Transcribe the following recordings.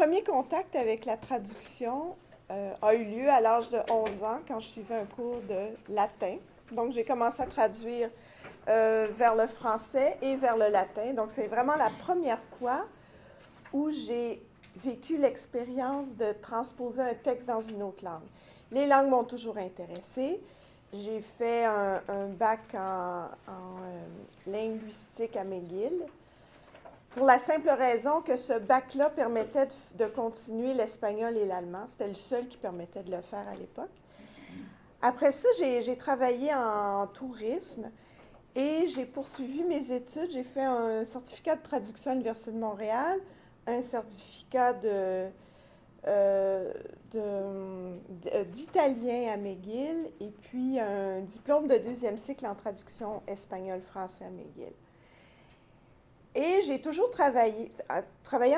premier contact avec la traduction a eu lieu à l'âge de 11 ans quand je suivais un cours de latin. Donc, j'ai commencé à traduire vers le français et vers le latin. Donc, c'est vraiment la première fois où j'ai vécu l'expérience de transposer un texte dans une autre langue. Les langues m'ont toujours intéressée. J'ai fait un bac en linguistique à McGill, pour la simple raison que ce bac-là permettait de continuer l'espagnol et l'allemand. C'était le seul qui permettait de le faire à l'époque. Après ça, j'ai travaillé en tourisme et j'ai poursuivi mes études. J'ai fait un certificat de traduction à l'Université de Montréal, un certificat d'italien à McGill et puis un diplôme de deuxième cycle en traduction espagnol-français à McGill. Et j'ai toujours travaillé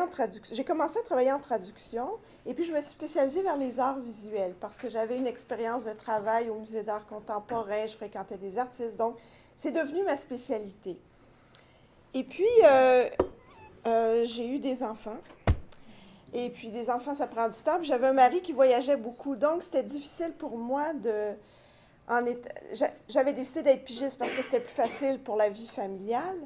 en traduction. J'ai commencé à travailler en traduction et puis je me suis spécialisée vers les arts visuels parce que j'avais une expérience de travail au Musée d'art contemporain, je fréquentais des artistes, donc c'est devenu ma spécialité. Et puis, j'ai eu des enfants. Et puis, des enfants, ça prend du temps. Puis j'avais un mari qui voyageait beaucoup, donc c'était difficile pour moi de... J'avais décidé d'être pigiste parce que c'était plus facile pour la vie familiale.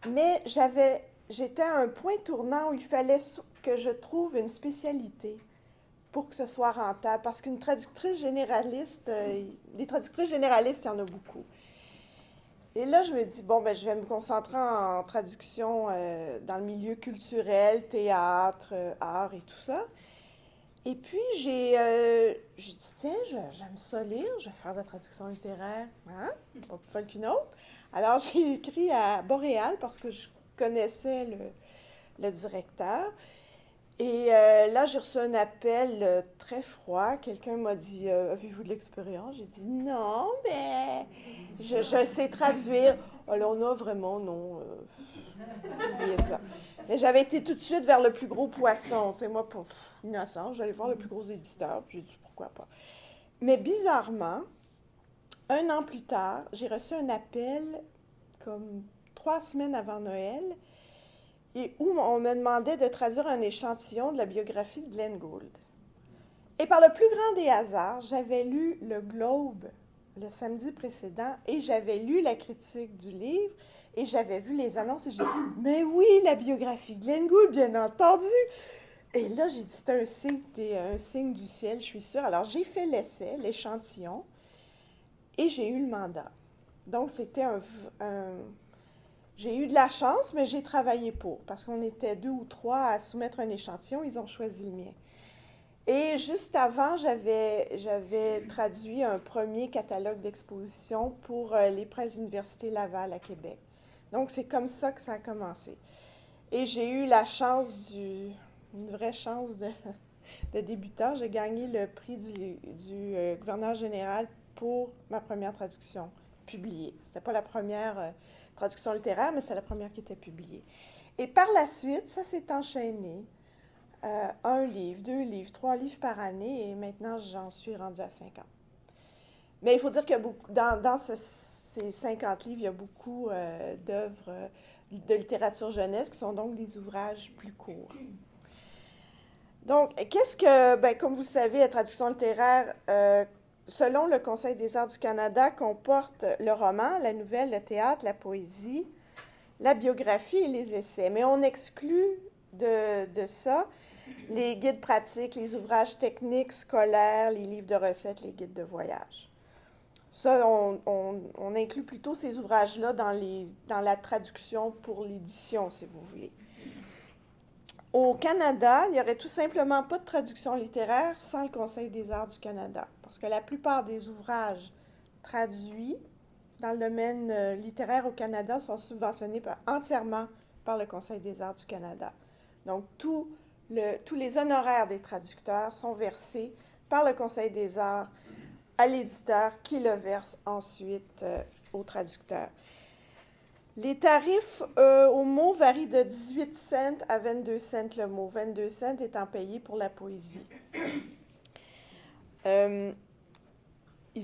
Mais j'étais à un point tournant où il fallait que je trouve une spécialité pour que ce soit rentable. Parce qu'une traductrice généraliste, des traductrices généralistes, il y en a beaucoup. Et là, je me dis, bon, ben, je vais me concentrer en traduction dans le milieu culturel, théâtre, art et tout ça. Et puis, j'ai dit, tiens, j'aime ça lire, je vais faire de la traduction littéraire. Hein? Pas plus folle qu'une autre. Alors, j'ai écrit à Boréal parce que je connaissais le directeur. Et là, j'ai reçu un appel très froid. Quelqu'un m'a dit, avez-vous de l'expérience? J'ai dit, non, mais je sais traduire. Alors, non, vraiment, non. Oubliez ça. Mais j'avais été tout de suite vers le plus gros poisson. C'est moi, pour innocent, j'allais voir le plus gros éditeur. Puis j'ai dit, pourquoi pas. Mais bizarrement, un an plus tard, j'ai reçu un appel comme 3 semaines avant Noël et où on me demandait de traduire un échantillon de la biographie de Glenn Gould. Et par le plus grand des hasards, j'avais lu le Globe le samedi précédent et j'avais lu la critique du livre et j'avais vu les annonces et j'ai dit « Mais oui, la biographie de Glenn Gould, bien entendu! » Et là, j'ai dit « C'est un signe du ciel, je suis sûre. » Alors, j'ai fait l'essai, l'échantillon, et j'ai eu le mandat. Donc, c'était j'ai eu de la chance, mais j'ai travaillé pour, parce qu'on était 2 ou 3 à soumettre un échantillon, ils ont choisi le mien. Et juste avant, j'avais traduit un premier catalogue d'exposition pour les presses d'Université Laval à Québec. Donc, c'est comme ça que ça a commencé. Et j'ai eu la chance, une vraie chance de débutant. J'ai gagné le prix du gouverneur général pour ma première traduction publiée. C'était pas la première traduction littéraire, mais c'est la première qui était publiée. Et par la suite, ça s'est enchaîné. 1 livre, 2 livres, 3 livres par année, et maintenant, j'en suis rendue à 50. Mais il faut dire que dans ces 50 livres, il y a beaucoup d'œuvres de littérature jeunesse qui sont donc des ouvrages plus courts. Donc, comme vous le savez, la traduction littéraire, selon le Conseil des arts du Canada, comporte le roman, la nouvelle, le théâtre, la poésie, la biographie et les essais. Mais on exclut de ça les guides pratiques, les ouvrages techniques, scolaires, les livres de recettes, les guides de voyage. Ça, on inclut plutôt ces ouvrages-là dans la traduction pour l'édition, si vous voulez. Au Canada, il n'y aurait tout simplement pas de traduction littéraire sans le Conseil des arts du Canada, parce que la plupart des ouvrages traduits dans le domaine littéraire au Canada sont subventionnés entièrement par le Conseil des arts du Canada. Donc, tous les honoraires des traducteurs sont versés par le Conseil des arts à l'éditeur qui le verse ensuite au traducteur. Les tarifs au mot varient de 18 cents à 22 cents le mot, 22 cents étant payé pour la poésie. Il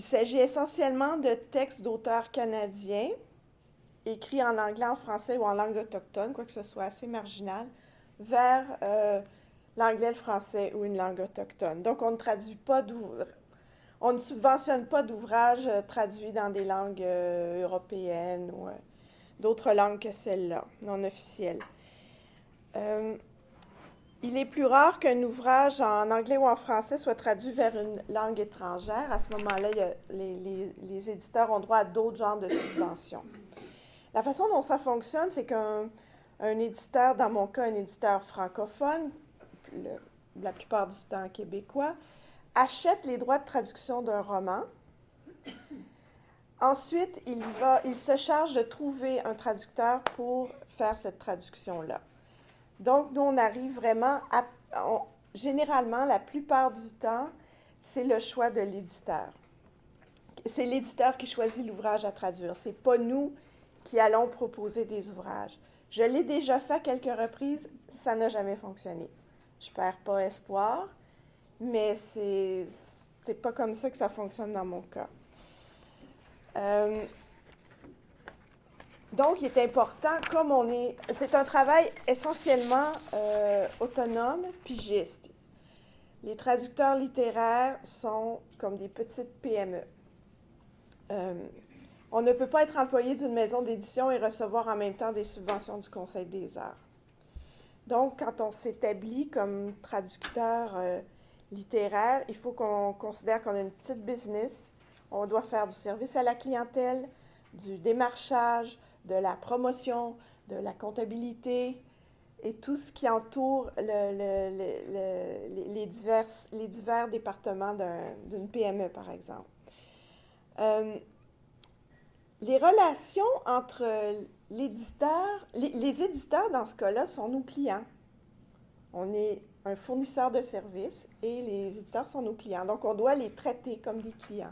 s'agit essentiellement de textes d'auteurs canadiens, écrits en anglais, en français ou en langue autochtone, quoi que ce soit assez marginal, vers l'anglais, le français ou une langue autochtone. Donc, on ne subventionne pas d'ouvrages traduits dans des langues européennes ou d'autres langues que celle-là, non officielles. Il est plus rare qu'un ouvrage en anglais ou en français soit traduit vers une langue étrangère. À ce moment-là, les éditeurs ont droit à d'autres genres de subventions. La façon dont ça fonctionne, c'est qu'un éditeur, dans mon cas, un éditeur francophone, la plupart du temps québécois, achète les droits de traduction d'un roman. Ensuite, il se charge de trouver un traducteur pour faire cette traduction-là. Donc, nous, on arrive vraiment généralement, la plupart du temps, c'est le choix de l'éditeur. C'est l'éditeur qui choisit l'ouvrage à traduire. Ce n'est pas nous qui allons proposer des ouvrages. Je l'ai déjà fait à quelques reprises, ça n'a jamais fonctionné. Je ne perds pas espoir, mais c'est pas comme ça que ça fonctionne dans mon cas. Donc, il est important, c'est un travail essentiellement autonome, pigiste. Les traducteurs littéraires sont comme des petites PME. On ne peut pas être employé d'une maison d'édition et recevoir en même temps des subventions du Conseil des arts. Donc, quand on s'établit comme traducteur littéraire, il faut qu'on considère qu'on a une petite business. On doit faire du service à la clientèle, du démarchage, de la promotion, de la comptabilité et tout ce qui entoure les divers départements d'une PME, par exemple. Les relations entre l'éditeur, les éditeurs, dans ce cas-là, sont nos clients. On est un fournisseur de services et les éditeurs sont nos clients. Donc, on doit les traiter comme des clients.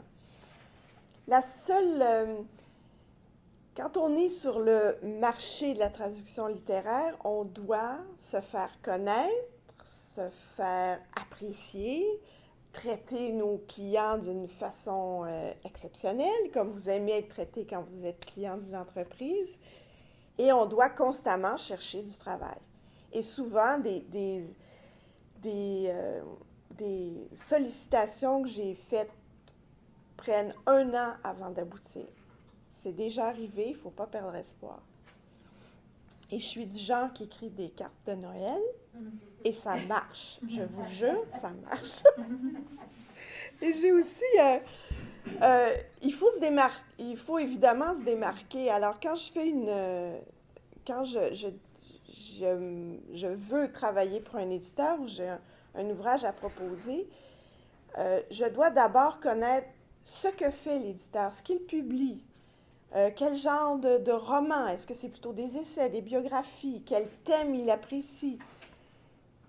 Quand on est sur le marché de la traduction littéraire, on doit se faire connaître, se faire apprécier, traiter nos clients d'une façon exceptionnelle, comme vous aimez être traité quand vous êtes client d'une entreprise, et on doit constamment chercher du travail. Et souvent, des sollicitations que j'ai faites prennent 1 an avant d'aboutir. C'est déjà arrivé, il ne faut pas perdre espoir. Et je suis du genre qui écrit des cartes de Noël, et ça marche. Je vous jure, ça marche. Et j'ai aussi... il faut évidemment se démarquer. Alors, quand je fais quand je veux travailler pour un éditeur ou j'ai un ouvrage à proposer, je dois d'abord connaître ce que fait l'éditeur, ce qu'il publie, quel genre de roman, est-ce que c'est plutôt des essais, des biographies, quel thème il apprécie.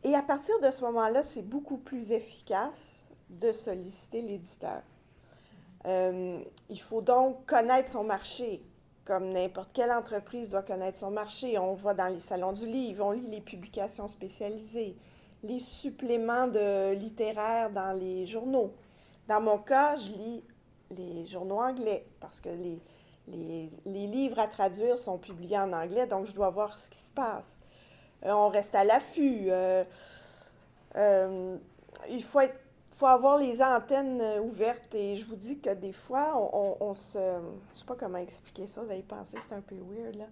Et à partir de ce moment-là, c'est beaucoup plus efficace de solliciter l'éditeur. Il faut donc connaître son marché, comme n'importe quelle entreprise doit connaître son marché. On va dans les salons du livre, on lit les publications spécialisées, les suppléments littéraires dans les journaux. Dans mon cas, je lis les journaux anglais parce que les livres à traduire sont publiés en anglais, donc je dois voir ce qui se passe. On reste à l'affût. Il faut avoir les antennes ouvertes et je vous dis que des fois, je ne sais pas comment expliquer ça, vous allez penser que c'est un peu weird, là.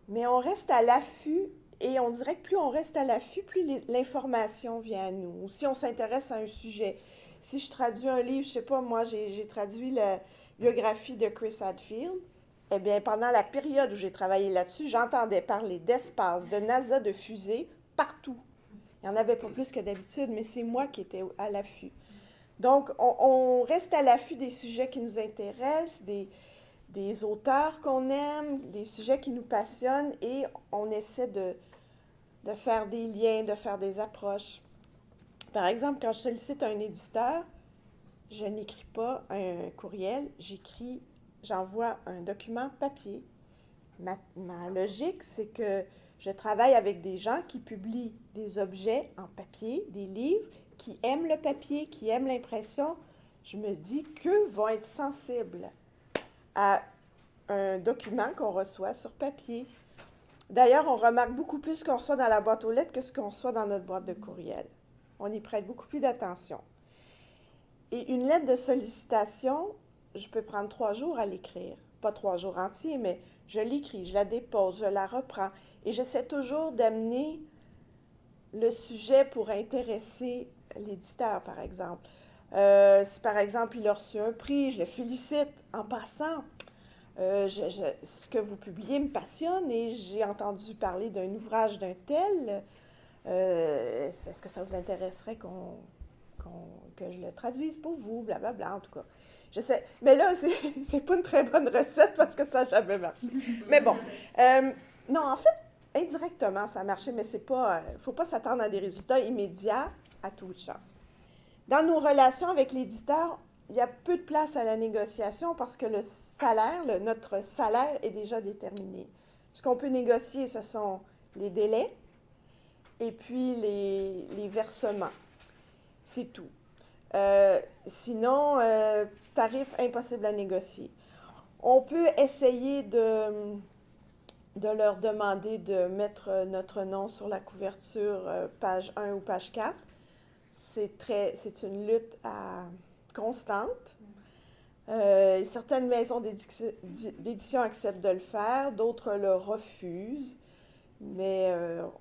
Mais on reste à l'affût et on dirait que plus on reste à l'affût, plus l'information vient à nous. Ou si on s'intéresse à un sujet. Si je traduis un livre, je ne sais pas, moi, j'ai traduit la biographie de Chris Hadfield, eh bien, pendant la période où j'ai travaillé là-dessus, j'entendais parler d'espace, de NASA, de fusées, partout. Il n'y en avait pas plus que d'habitude, mais c'est moi qui étais à l'affût. Donc, on reste à l'affût des sujets qui nous intéressent, des auteurs qu'on aime, des sujets qui nous passionnent, et on essaie de faire des liens, de faire des approches. Par exemple, quand je sollicite un éditeur, je n'écris pas un courriel, j'envoie un document papier. Ma logique, c'est que je travaille avec des gens qui publient des objets en papier, des livres, qui aiment le papier, qui aiment l'impression. Je me dis qu'eux vont être sensibles à un document qu'on reçoit sur papier. D'ailleurs, on remarque beaucoup plus ce qu'on reçoit dans la boîte aux lettres que ce qu'on reçoit dans notre boîte de courriel. On y prête beaucoup plus d'attention. Et une lettre de sollicitation, je peux prendre 3 jours à l'écrire. Pas 3 jours entiers, mais je l'écris, je la dépose, je la reprends. Et j'essaie toujours d'amener le sujet pour intéresser l'éditeur, par exemple. Si, par exemple, il a reçu un prix, je le félicite en passant. Ce que vous publiez me passionne et j'ai entendu parler d'un ouvrage d'un tel. Est-ce que ça vous intéresserait que je le traduise pour vous, blablabla, en tout cas. Je sais, mais là, c'est pas une très bonne recette parce que ça n'a jamais marché. Mais bon, non, en fait, indirectement, ça a marché, mais c'est pas, faut pas s'attendre à des résultats immédiats à tout champ. Dans nos relations avec l'éditeur, il y a peu de place à la négociation parce que le salaire, notre salaire est déjà déterminé. Ce qu'on peut négocier, ce sont les délais et puis les versements. C'est tout. Sinon, tarif impossible à négocier. On peut essayer de leur demander de mettre notre nom sur la couverture page 1 ou page 4. C'est une lutte constante. Certaines maisons d'édition acceptent de le faire, d'autres le refusent, mais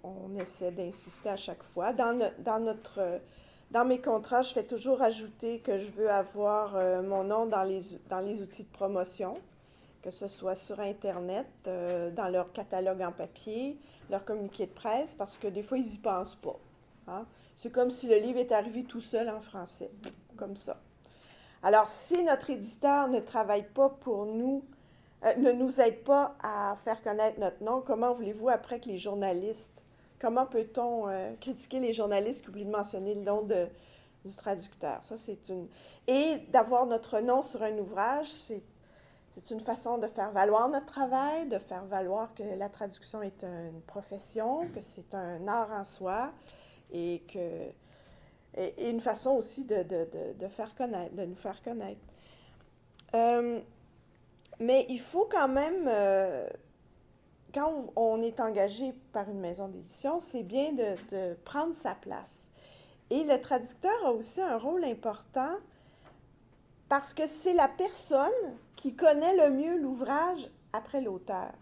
on essaie d'insister à chaque fois. Dans mes contrats, je fais toujours ajouter que je veux avoir mon nom dans les outils de promotion, que ce soit sur Internet, dans leur catalogue en papier, leur communiqué de presse, parce que des fois, ils n'y pensent pas. Hein? C'est comme si le livre est arrivé tout seul en français, comme ça. Alors, si notre éditeur ne travaille pas pour nous, ne nous aide pas à faire connaître notre nom, comment voulez-vous après que les journalistes, comment peut-on critiquer les journalistes qui oublient de mentionner le nom du traducteur? Ça, Et d'avoir notre nom sur un ouvrage, c'est une façon de faire valoir notre travail, de faire valoir que la traduction est une profession, que c'est un art en soi, et une façon aussi de faire connaître, de nous faire connaître. Mais il faut quand même, quand on est engagé par une maison d'édition, c'est bien de prendre sa place. Et le traducteur a aussi un rôle important parce que c'est la personne qui connaît le mieux l'ouvrage après l'auteur.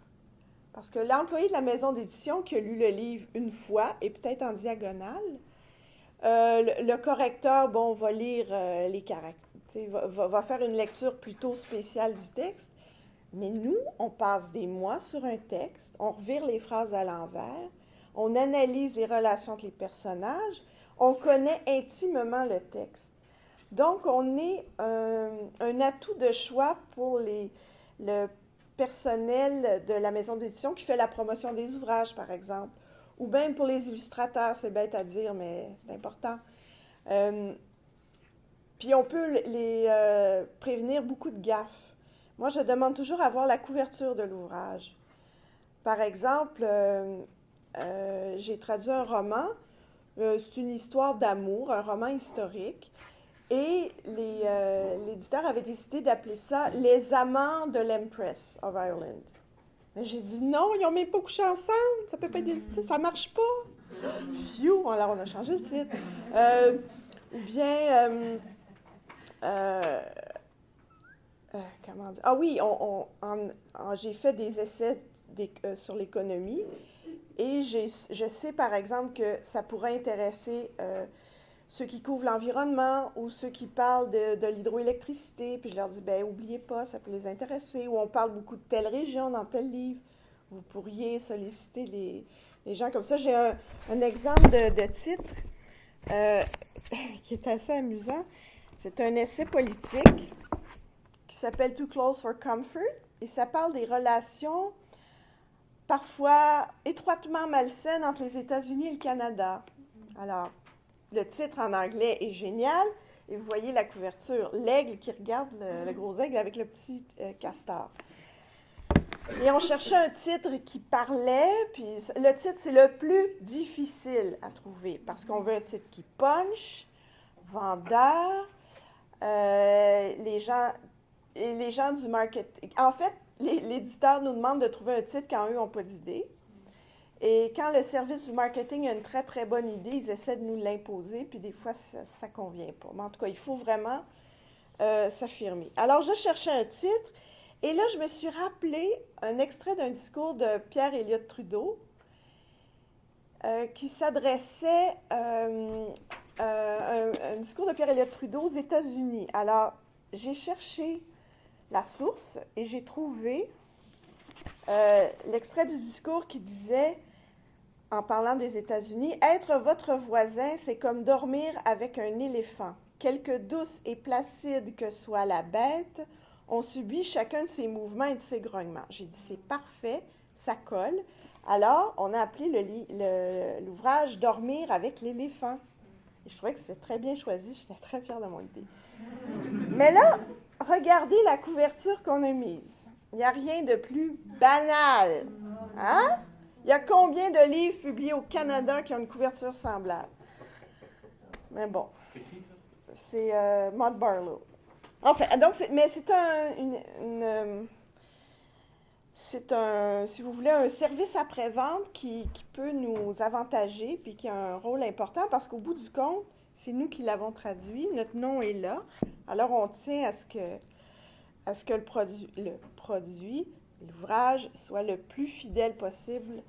Parce que l'employé de la maison d'édition qui a lu le livre une fois et peut-être en diagonale, le correcteur, va lire les caractères, va faire une lecture plutôt spéciale du texte. Mais nous, on passe des mois sur un texte, on revire les phrases à l'envers, on analyse les relations entre les personnages, on connaît intimement le texte. Donc, on est un atout de choix pour le personnel de la maison d'édition qui fait la promotion des ouvrages, par exemple. Ou même pour les illustrateurs, c'est bête à dire, mais c'est important. Puis on peut les prévenir beaucoup de gaffes. Moi, je demande toujours à voir la couverture de l'ouvrage. Par exemple, j'ai traduit un roman, c'est une histoire d'amour, un roman historique, et l'éditeur avait décidé d'appeler ça « Les amants de l'Empress of Ireland ». Mais j'ai dit non, ils n'ont même pas couché ensemble, ça peut pas être, ça marche pas. Phew, alors on a changé le titre. Ou bien, comment dire? Ah oui, j'ai fait des essais sur l'économie et je sais par exemple que ça pourrait intéresser ceux qui couvrent l'environnement ou ceux qui parlent de l'hydroélectricité, puis je leur dis, oubliez pas, ça peut les intéresser, ou on parle beaucoup de telle région dans tel livre, vous pourriez solliciter les gens comme ça. J'ai un exemple de titre qui est assez amusant. C'est un essai politique qui s'appelle « Too Close for Comfort » et ça parle des relations parfois étroitement malsaines entre les États-Unis et le Canada. Alors, le titre en anglais est génial. Et vous voyez la couverture, l'aigle qui regarde le gros aigle avec le petit castor. Et on cherchait un titre qui parlait, puis le titre, c'est le plus difficile à trouver, parce qu'on veut un titre qui punch, vendeur, les gens du marketing. En fait, l'éditeur nous demande de trouver un titre quand eux n'ont pas d'idée. Et quand le service du marketing a une très, très bonne idée, ils essaient de nous l'imposer, puis des fois, ça ne convient pas. Mais en tout cas, il faut vraiment s'affirmer. Alors, je cherchais un titre, et là, je me suis rappelé un extrait d'un discours de Pierre Elliott Trudeau qui s'adressait, un discours de Pierre Elliott Trudeau aux États-Unis. Alors, j'ai cherché la source et j'ai trouvé l'extrait du discours qui disait, en parlant des États-Unis, « Être votre voisin, c'est comme dormir avec un éléphant. Quelque douce et placide que soit la bête, on subit chacun de ses mouvements et de ses grognements. » J'ai dit, c'est parfait, ça colle. Alors, on a appelé l'ouvrage « Dormir avec l'éléphant ». Et je trouvais que c'était très bien choisi, j'étais très fière de mon idée. Mais là, regardez la couverture qu'on a mise. Il n'y a rien de plus banal. Hein? Il y a combien de livres publiés au Canada qui ont une couverture semblable? Mais bon. C'est qui, ça? C'est Maud Barlow. Enfin, donc, mais c'est si vous voulez, un service après-vente qui peut nous avantager puis qui a un rôle important parce qu'au bout du compte, c'est nous qui l'avons traduit, notre nom est là. Alors, on tient à ce que l'ouvrage soit le plus fidèle possible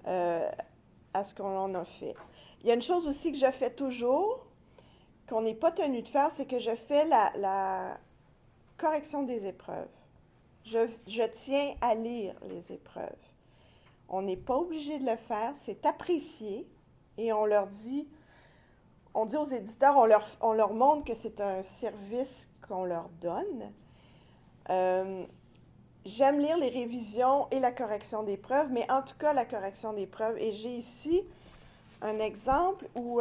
à ce qu'on a fait. Il y a une chose aussi que je fais toujours, qu'on n'est pas tenu de faire, c'est que je fais la correction des épreuves. Je tiens à lire les épreuves. On n'est pas obligé de le faire, c'est apprécié et on dit aux éditeurs, on leur montre que c'est un service qu'on leur donne. J'aime lire les révisions et la correction des preuves, mais en tout cas la correction des preuves. Et j'ai ici un exemple où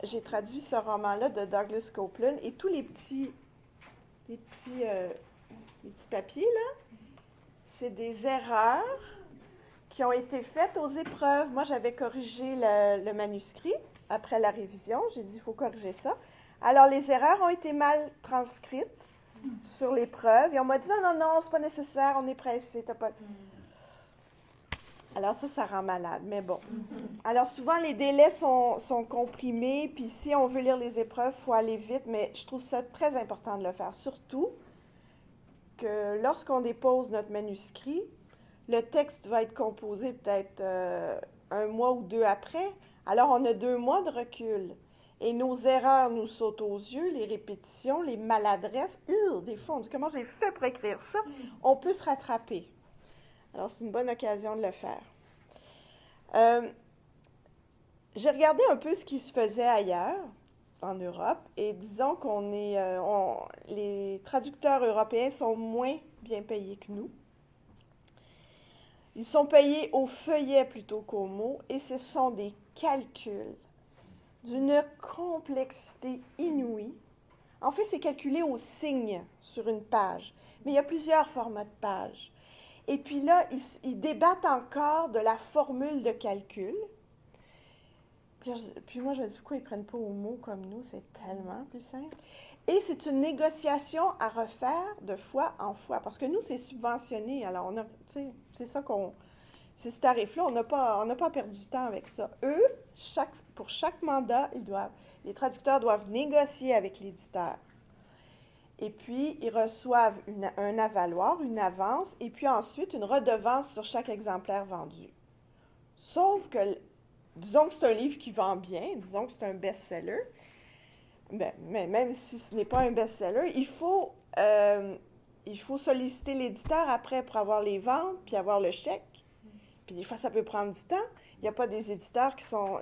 j'ai traduit ce roman-là de Douglas Coupland et tous les petits papiers, là, c'est des erreurs qui ont été faites aux épreuves. Moi, j'avais corrigé le manuscrit après la révision. J'ai dit, il faut corriger ça. Alors, les erreurs ont été mal transcrites sur l'épreuve. Et on m'a dit, non, c'est pas nécessaire, on est pressé. T'as pas... Alors, ça rend malade, mais bon. Alors, souvent, les délais sont comprimés, puis si on veut lire les épreuves, il faut aller vite, mais je trouve ça très important de le faire. Surtout que lorsqu'on dépose notre manuscrit, le texte va être composé peut-être 1 mois ou 2 après. Alors, on a 2 mois de recul. Et nos erreurs nous sautent aux yeux, les répétitions, les maladresses. Des fois, on dit, comment j'ai fait pour écrire ça? On peut se rattraper. Alors, c'est une bonne occasion de le faire. J'ai regardé un peu ce qui se faisait ailleurs, en Europe, et disons les traducteurs européens sont moins bien payés que nous. Ils sont payés au feuillet plutôt qu'au mot, et ce sont des calculs d'une complexité inouïe. En fait, c'est calculé au signe sur une page, mais il y a plusieurs formats de pages. Et puis là, ils débattent encore de la formule de calcul. Puis moi, je me dis, pourquoi ils ne prennent pas au mot comme nous? C'est tellement plus simple. Et c'est une négociation à refaire de fois en fois, parce que nous, c'est subventionné. Alors, c'est ça c'est ce tarif-là, on n'a pas perdu du temps avec ça. Eux, pour chaque mandat, les traducteurs doivent négocier avec l'éditeur. Et puis, ils reçoivent un avaloir, une avance, et puis ensuite une redevance sur chaque exemplaire vendu. Sauf que, disons que c'est un livre qui vend bien, disons que c'est un best-seller, mais même si ce n'est pas un best-seller, il faut solliciter l'éditeur après pour avoir les ventes, puis avoir le chèque. Puis des fois, ça peut prendre du temps. Il n'y a pas des éditeurs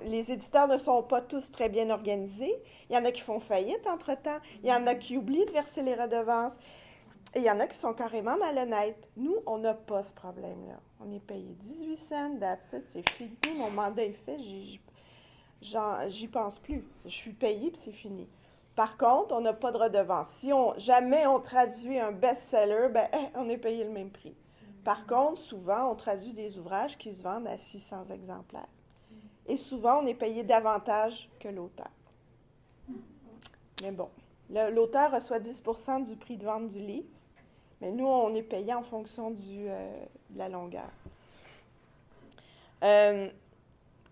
les éditeurs ne sont pas tous très bien organisés. Il y en a qui font faillite entre-temps. Il y en a qui oublient de verser les redevances. Et il y en a qui sont carrément malhonnêtes. Nous, on n'a pas ce problème-là. On est payé 18 cents, that's it, c'est fini. Mon mandat est fait, j'y pense plus. Je suis payée, puis c'est fini. Par contre, on n'a pas de redevance. Si jamais on traduit un best-seller, on est payé le même prix. Par contre, souvent, on traduit des ouvrages qui se vendent à 600 exemplaires. Et souvent, on est payé davantage que l'auteur. Mais bon, l'auteur reçoit 10% du prix de vente du livre, mais nous, on est payé en fonction de la longueur. Euh,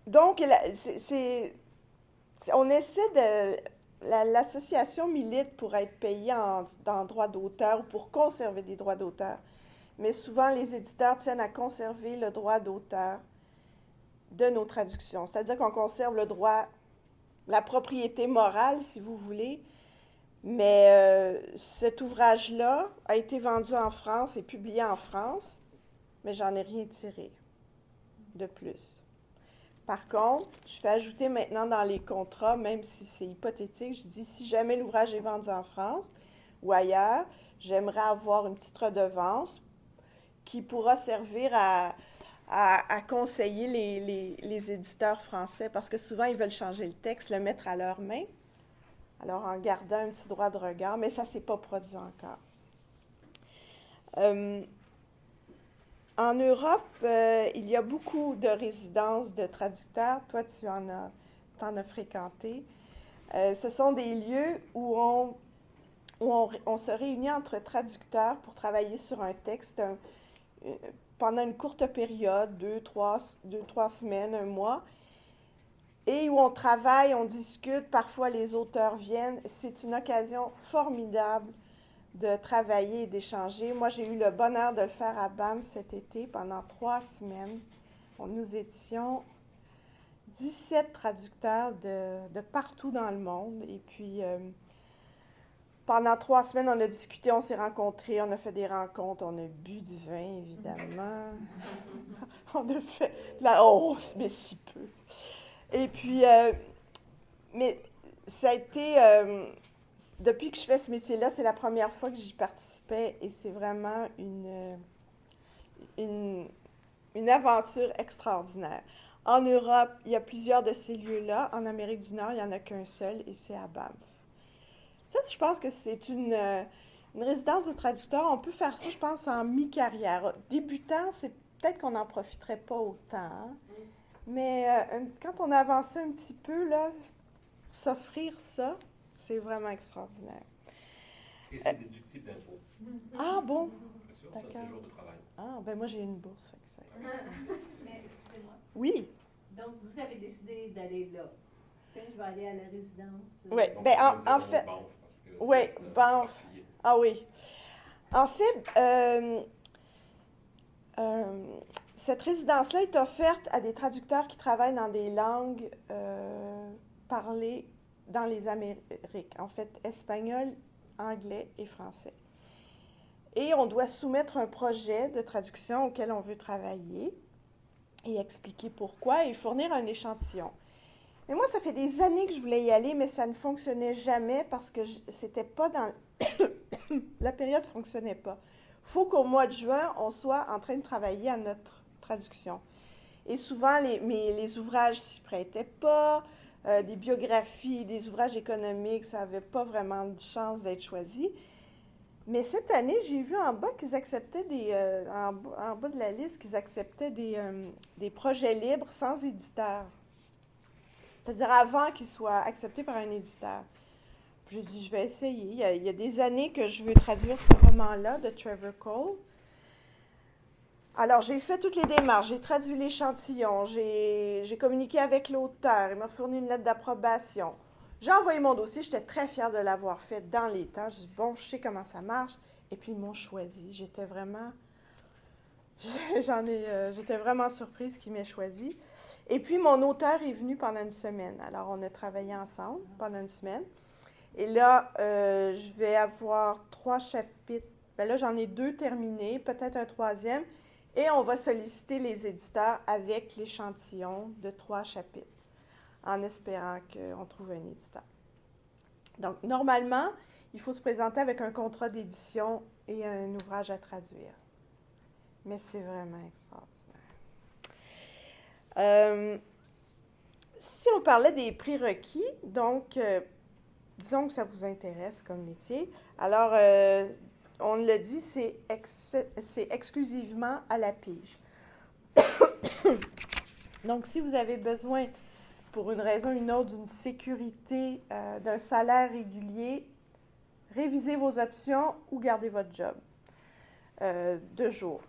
donc, on essaie l'association milite pour être payée en droits d'auteur ou pour conserver des droits d'auteur. Mais souvent, les éditeurs tiennent à conserver le droit d'auteur de nos traductions. C'est-à-dire qu'on conserve le droit, la propriété morale, si vous voulez, mais cet ouvrage-là a été vendu en France et publié en France, mais j'en ai rien tiré de plus. Par contre, je fais ajouter maintenant dans les contrats, même si c'est hypothétique, je dis si jamais l'ouvrage est vendu en France ou ailleurs, j'aimerais avoir une petite redevance qui pourra servir à conseiller les éditeurs français, parce que souvent, ils veulent changer le texte, le mettre à leur main, alors en gardant un petit droit de regard, mais ça ne s'est pas produit encore. En Europe, il y a beaucoup de résidences de traducteurs. Toi, t'en as fréquenté. Ce sont des lieux où on se réunit entre traducteurs pour travailler sur un texte pendant une courte période, deux, trois semaines, un mois, et où on travaille, on discute, parfois les auteurs viennent. C'est une occasion formidable de travailler et d'échanger. Moi, j'ai eu le bonheur de le faire à Banff cet été pendant 3 semaines. Nous étions 17 traducteurs de partout dans le monde. Et puis, pendant 3 semaines, on a discuté, on s'est rencontrés, on a fait des rencontres, on a bu du vin, évidemment. On a fait la hausse, mais si peu. Et puis, mais ça a été, depuis que je fais ce métier-là, c'est la première fois que j'y participais et c'est vraiment une aventure extraordinaire. En Europe, il y a plusieurs de ces lieux-là. En Amérique du Nord, il n'y en a qu'un seul et c'est à Banff. Ça, je pense que c'est une résidence de traducteur. On peut faire ça, je pense, en mi-carrière. Débutant, c'est peut-être qu'on n'en profiterait pas autant. Hein? Mais quand on a avancé un petit peu, là, s'offrir ça, c'est vraiment extraordinaire. Et c'est déductible d'impôt. Ah bon? Bien sûr, ça c'est jour de travail. Ah, ben moi j'ai une bourse. Fait que ça... Mais excusez-moi. Oui. Donc vous avez décidé d'aller là. Tiens, je vais aller à la résidence. Oui, ben en fait... Oui, Banff. Ah oui. En fait, cette résidence-là est offerte à des traducteurs qui travaillent dans des langues parlées dans les Amériques. En fait, espagnol, anglais et français. Et on doit soumettre un projet de traduction auquel on veut travailler et expliquer pourquoi et fournir un échantillon. Mais moi, ça fait des années que je voulais y aller, mais ça ne fonctionnait jamais parce que c'était pas dans... La période ne fonctionnait pas. Il faut qu'au mois de juin, on soit en train de travailler à notre traduction. Et souvent, les ouvrages ne s'y prêtaient pas. Des biographies, des ouvrages économiques, ça n'avait pas vraiment de chance d'être choisi. Mais cette année, j'ai vu en bas qu'ils acceptaient en bas de la liste, qu'ils acceptaient des projets libres sans éditeur. C'est-à-dire avant qu'ils soient acceptés par un éditeur. J'ai dit, je vais essayer. Il y a des années que je veux traduire ce roman-là de Trevor Cole. Alors, j'ai fait toutes les démarches. J'ai traduit l'échantillon. J'ai communiqué avec l'auteur. Il m'a fourni une lettre d'approbation. J'ai envoyé mon dossier. J'étais très fière de l'avoir fait dans les temps. Je dis, bon, je sais comment ça marche. Et puis, ils m'ont choisi. J'étais vraiment surprise qu'ils m'aient choisi. Et puis, mon auteur est venu pendant une semaine. Alors, on a travaillé ensemble pendant une semaine. Et là, je vais avoir 3 chapitres. Bien là, j'en ai 2 terminés, peut-être un 3e. Et on va solliciter les éditeurs avec l'échantillon de 3 chapitres, en espérant qu'on trouve un éditeur. Donc, normalement, il faut se présenter avec un contrat d'édition et un ouvrage à traduire. Mais c'est vraiment extraordinaire. Si on parlait des prérequis, donc... disons que ça vous intéresse comme métier. Alors, on le dit, c'est exclusivement à la pige. Donc, si vous avez besoin, pour une raison ou une autre, d'une sécurité, d'un salaire régulier, révisez vos options ou gardez votre job de jour.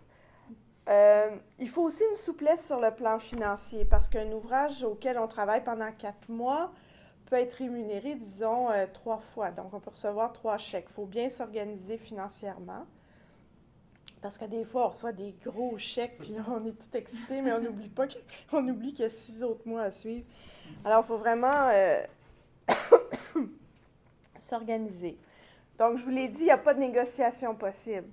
Il faut aussi une souplesse sur le plan financier parce qu'un ouvrage auquel on travaille pendant 4 mois peut être rémunéré, disons, 3 fois. Donc, on peut recevoir 3 chèques. Il faut bien s'organiser financièrement parce que des fois, on reçoit des gros chèques puis là, on est tout excité, mais on n'oublie pas qu'on oublie qu'il y a 6 autres mois à suivre. Alors, il faut vraiment s'organiser. Donc, je vous l'ai dit, il n'y a pas de négociation possible.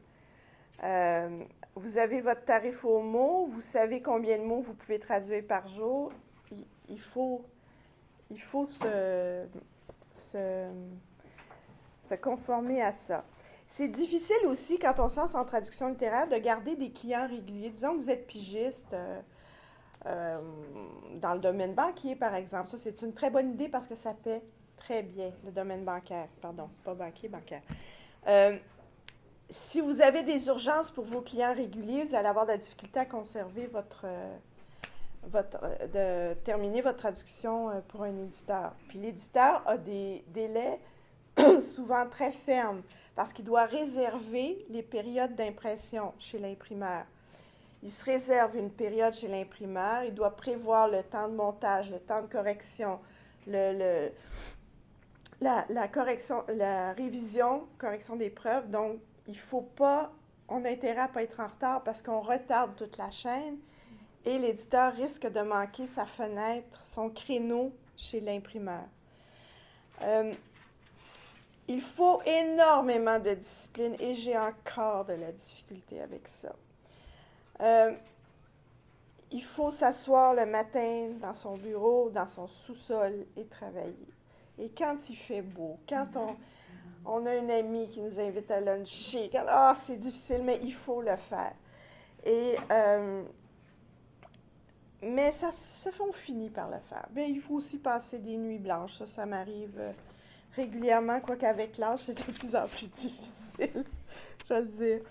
Vous avez votre tarif au mot, vous savez combien de mots vous pouvez traduire par jour. Il faut se conformer à ça. C'est difficile aussi, quand on se lance en traduction littéraire, de garder des clients réguliers. Disons que vous êtes pigiste dans le domaine banquier, par exemple. Ça, c'est une très bonne idée parce que ça paie très bien, le domaine bancaire. Pardon, pas banquier, bancaire. Si vous avez des urgences pour vos clients réguliers, vous allez avoir de la difficulté à conserver de terminer votre traduction pour un éditeur. Puis l'éditeur a des délais souvent très fermes parce qu'il doit réserver les périodes d'impression chez l'imprimeur. Il se réserve une période chez l'imprimeur, il doit prévoir le temps de montage, le temps de correction, la correction, la révision, correction des preuves. Donc, on a intérêt à ne pas être en retard parce qu'on retarde toute la chaîne et l'éditeur risque de manquer sa fenêtre, son créneau chez l'imprimeur. Il faut énormément de discipline et j'ai encore de la difficulté avec ça. Il faut s'asseoir le matin dans son bureau, dans son sous-sol et travailler. Et quand il fait beau, quand on a une amie qui nous invite à luncher, c'est difficile, mais il faut le faire. Mais on finit par le faire. Mais il faut aussi passer des nuits blanches. Ça m'arrive régulièrement, quoique avec l'âge, c'est de plus en plus difficile, je veux dire.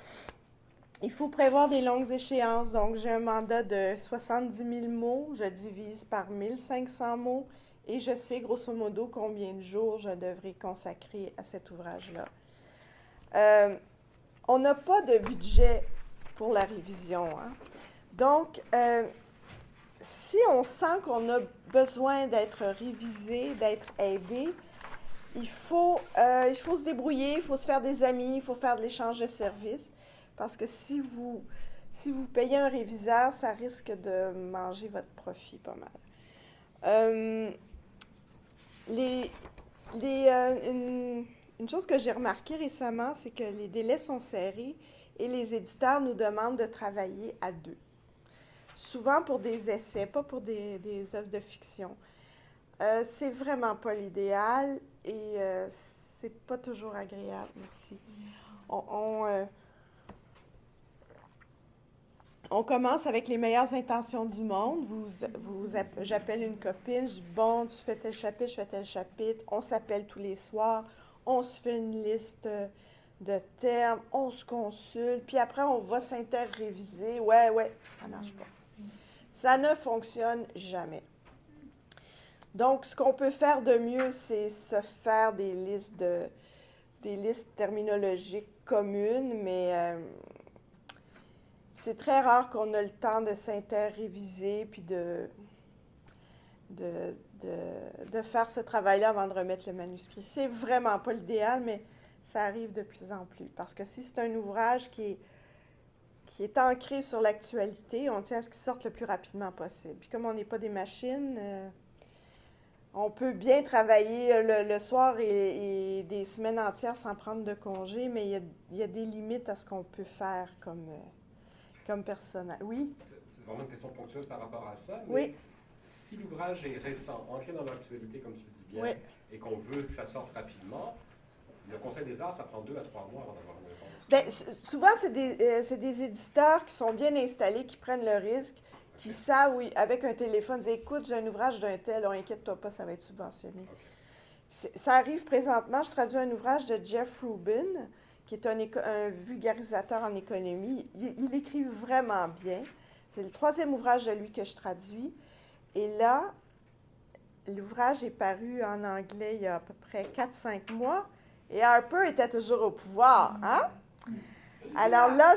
Il faut prévoir des longues échéances. Donc, j'ai un mandat de 70 000 mots. Je divise par 1500 mots. Et je sais, grosso modo, combien de jours je devrais consacrer à cet ouvrage-là. On n'a pas de budget pour la révision. Hein? Donc, si on sent qu'on a besoin d'être révisé, d'être aidé, il faut se débrouiller, il faut se faire des amis, il faut faire de l'échange de services. Parce que si vous payez un réviseur, ça risque de manger votre profit pas mal. Une chose que j'ai remarquée récemment, c'est que les délais sont serrés et les éditeurs nous demandent de travailler à 2. Souvent pour des essais, pas pour des œuvres de fiction. C'est vraiment pas l'idéal et c'est pas toujours agréable, merci. On commence avec les meilleures intentions du monde. J'appelle une copine, je dis « Bon, tu fais tel chapitre, je fais tel chapitre. » On s'appelle tous les soirs, on se fait une liste de termes, on se consulte, puis après, on va s'inter-réviser. Ouais, ça ne marche pas. Ça ne fonctionne jamais. Donc, ce qu'on peut faire de mieux, c'est se faire des listes terminologiques communes, mais c'est très rare qu'on ait le temps de s'inter-réviser puis de faire ce travail-là avant de remettre le manuscrit. C'est vraiment pas l'idéal, mais ça arrive de plus en plus. Parce que si c'est un ouvrage qui est ancré sur l'actualité, on tient à ce qu'il sorte le plus rapidement possible. Puis comme on n'est pas des machines, on peut bien travailler le soir et des semaines entières sans prendre de congé, mais il y a des limites à ce qu'on peut faire comme personnel. Oui? C'est vraiment une question ponctuelle par rapport à ça. Oui. Si l'ouvrage est récent, ancré dans l'actualité, comme tu le dis bien, oui. Et qu'on veut que ça sorte rapidement, le Conseil des arts, ça prend 2 à 3 mois avant d'avoir une réponse. Bien, souvent, c'est des éditeurs qui sont bien installés, qui prennent le risque, qui savent, oui, avec un téléphone, disent « Écoute, j'ai un ouvrage d'un tel, inquiète-toi pas, ça va être subventionné. Okay. » Ça arrive présentement, je traduis un ouvrage de Jeff Rubin, qui est un vulgarisateur en économie. Il écrit vraiment bien. C'est le 3e ouvrage de lui que je traduis. Et là, l'ouvrage est paru en anglais il y a à peu près 4-5 mois. Et Harper était toujours au pouvoir. Hein? Alors là,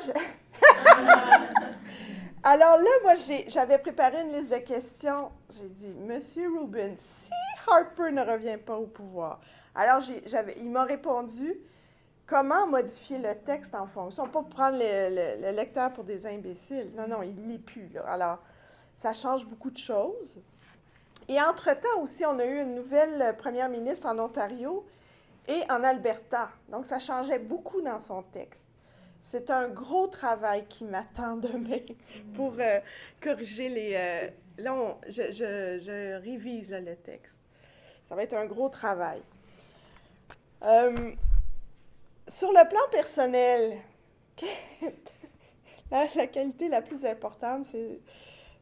Alors là, moi, j'avais préparé une liste de questions. J'ai dit, Monsieur Rubin, si Harper ne revient pas au pouvoir. Alors, il m'a répondu, comment modifier le texte en fonction? Pas pour prendre le lecteur pour des imbéciles. Non, non, il ne l'est plus, là. Alors, ça change beaucoup de choses. Et entre-temps aussi, on a eu une nouvelle première ministre en Ontario et en Alberta. Donc, ça changeait beaucoup dans son texte. C'est un gros travail qui m'attend demain pour corriger les... là, je révise là, le texte. Ça va être un gros travail. Sur le plan personnel, la qualité la plus importante, c'est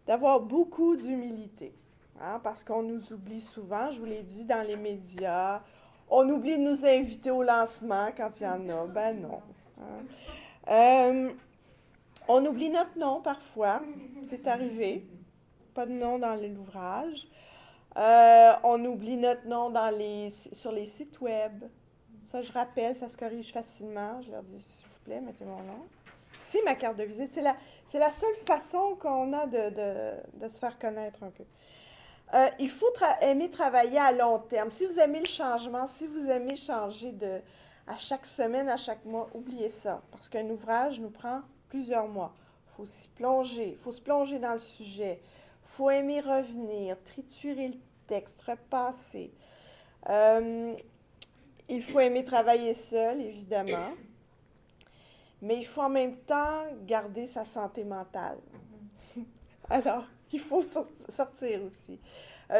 d'avoir beaucoup d'humilité. Hein, parce qu'on nous oublie souvent, je vous l'ai dit, dans les médias. On oublie de nous inviter au lancement quand il y en a. Ben non. Hein. On oublie notre nom parfois. C'est arrivé. Pas de nom dans l'ouvrage. On oublie notre nom sur les sites web. Ça, je rappelle, ça se corrige facilement. Je leur dis, s'il vous plaît, mettez mon nom. C'est ma carte de visite. C'est la seule façon qu'on a de se faire connaître un peu. Il faut aimer travailler à long terme. Si vous aimez le changement, si vous aimez changer à chaque semaine, à chaque mois, oubliez ça. Parce qu'un ouvrage nous prend plusieurs mois. Il faut s'y plonger. Il faut se plonger dans le sujet. Il faut aimer revenir, triturer le texte, repasser. Il faut aimer travailler seul, évidemment. Mais il faut en même temps garder sa santé mentale. Alors, il faut sortir aussi.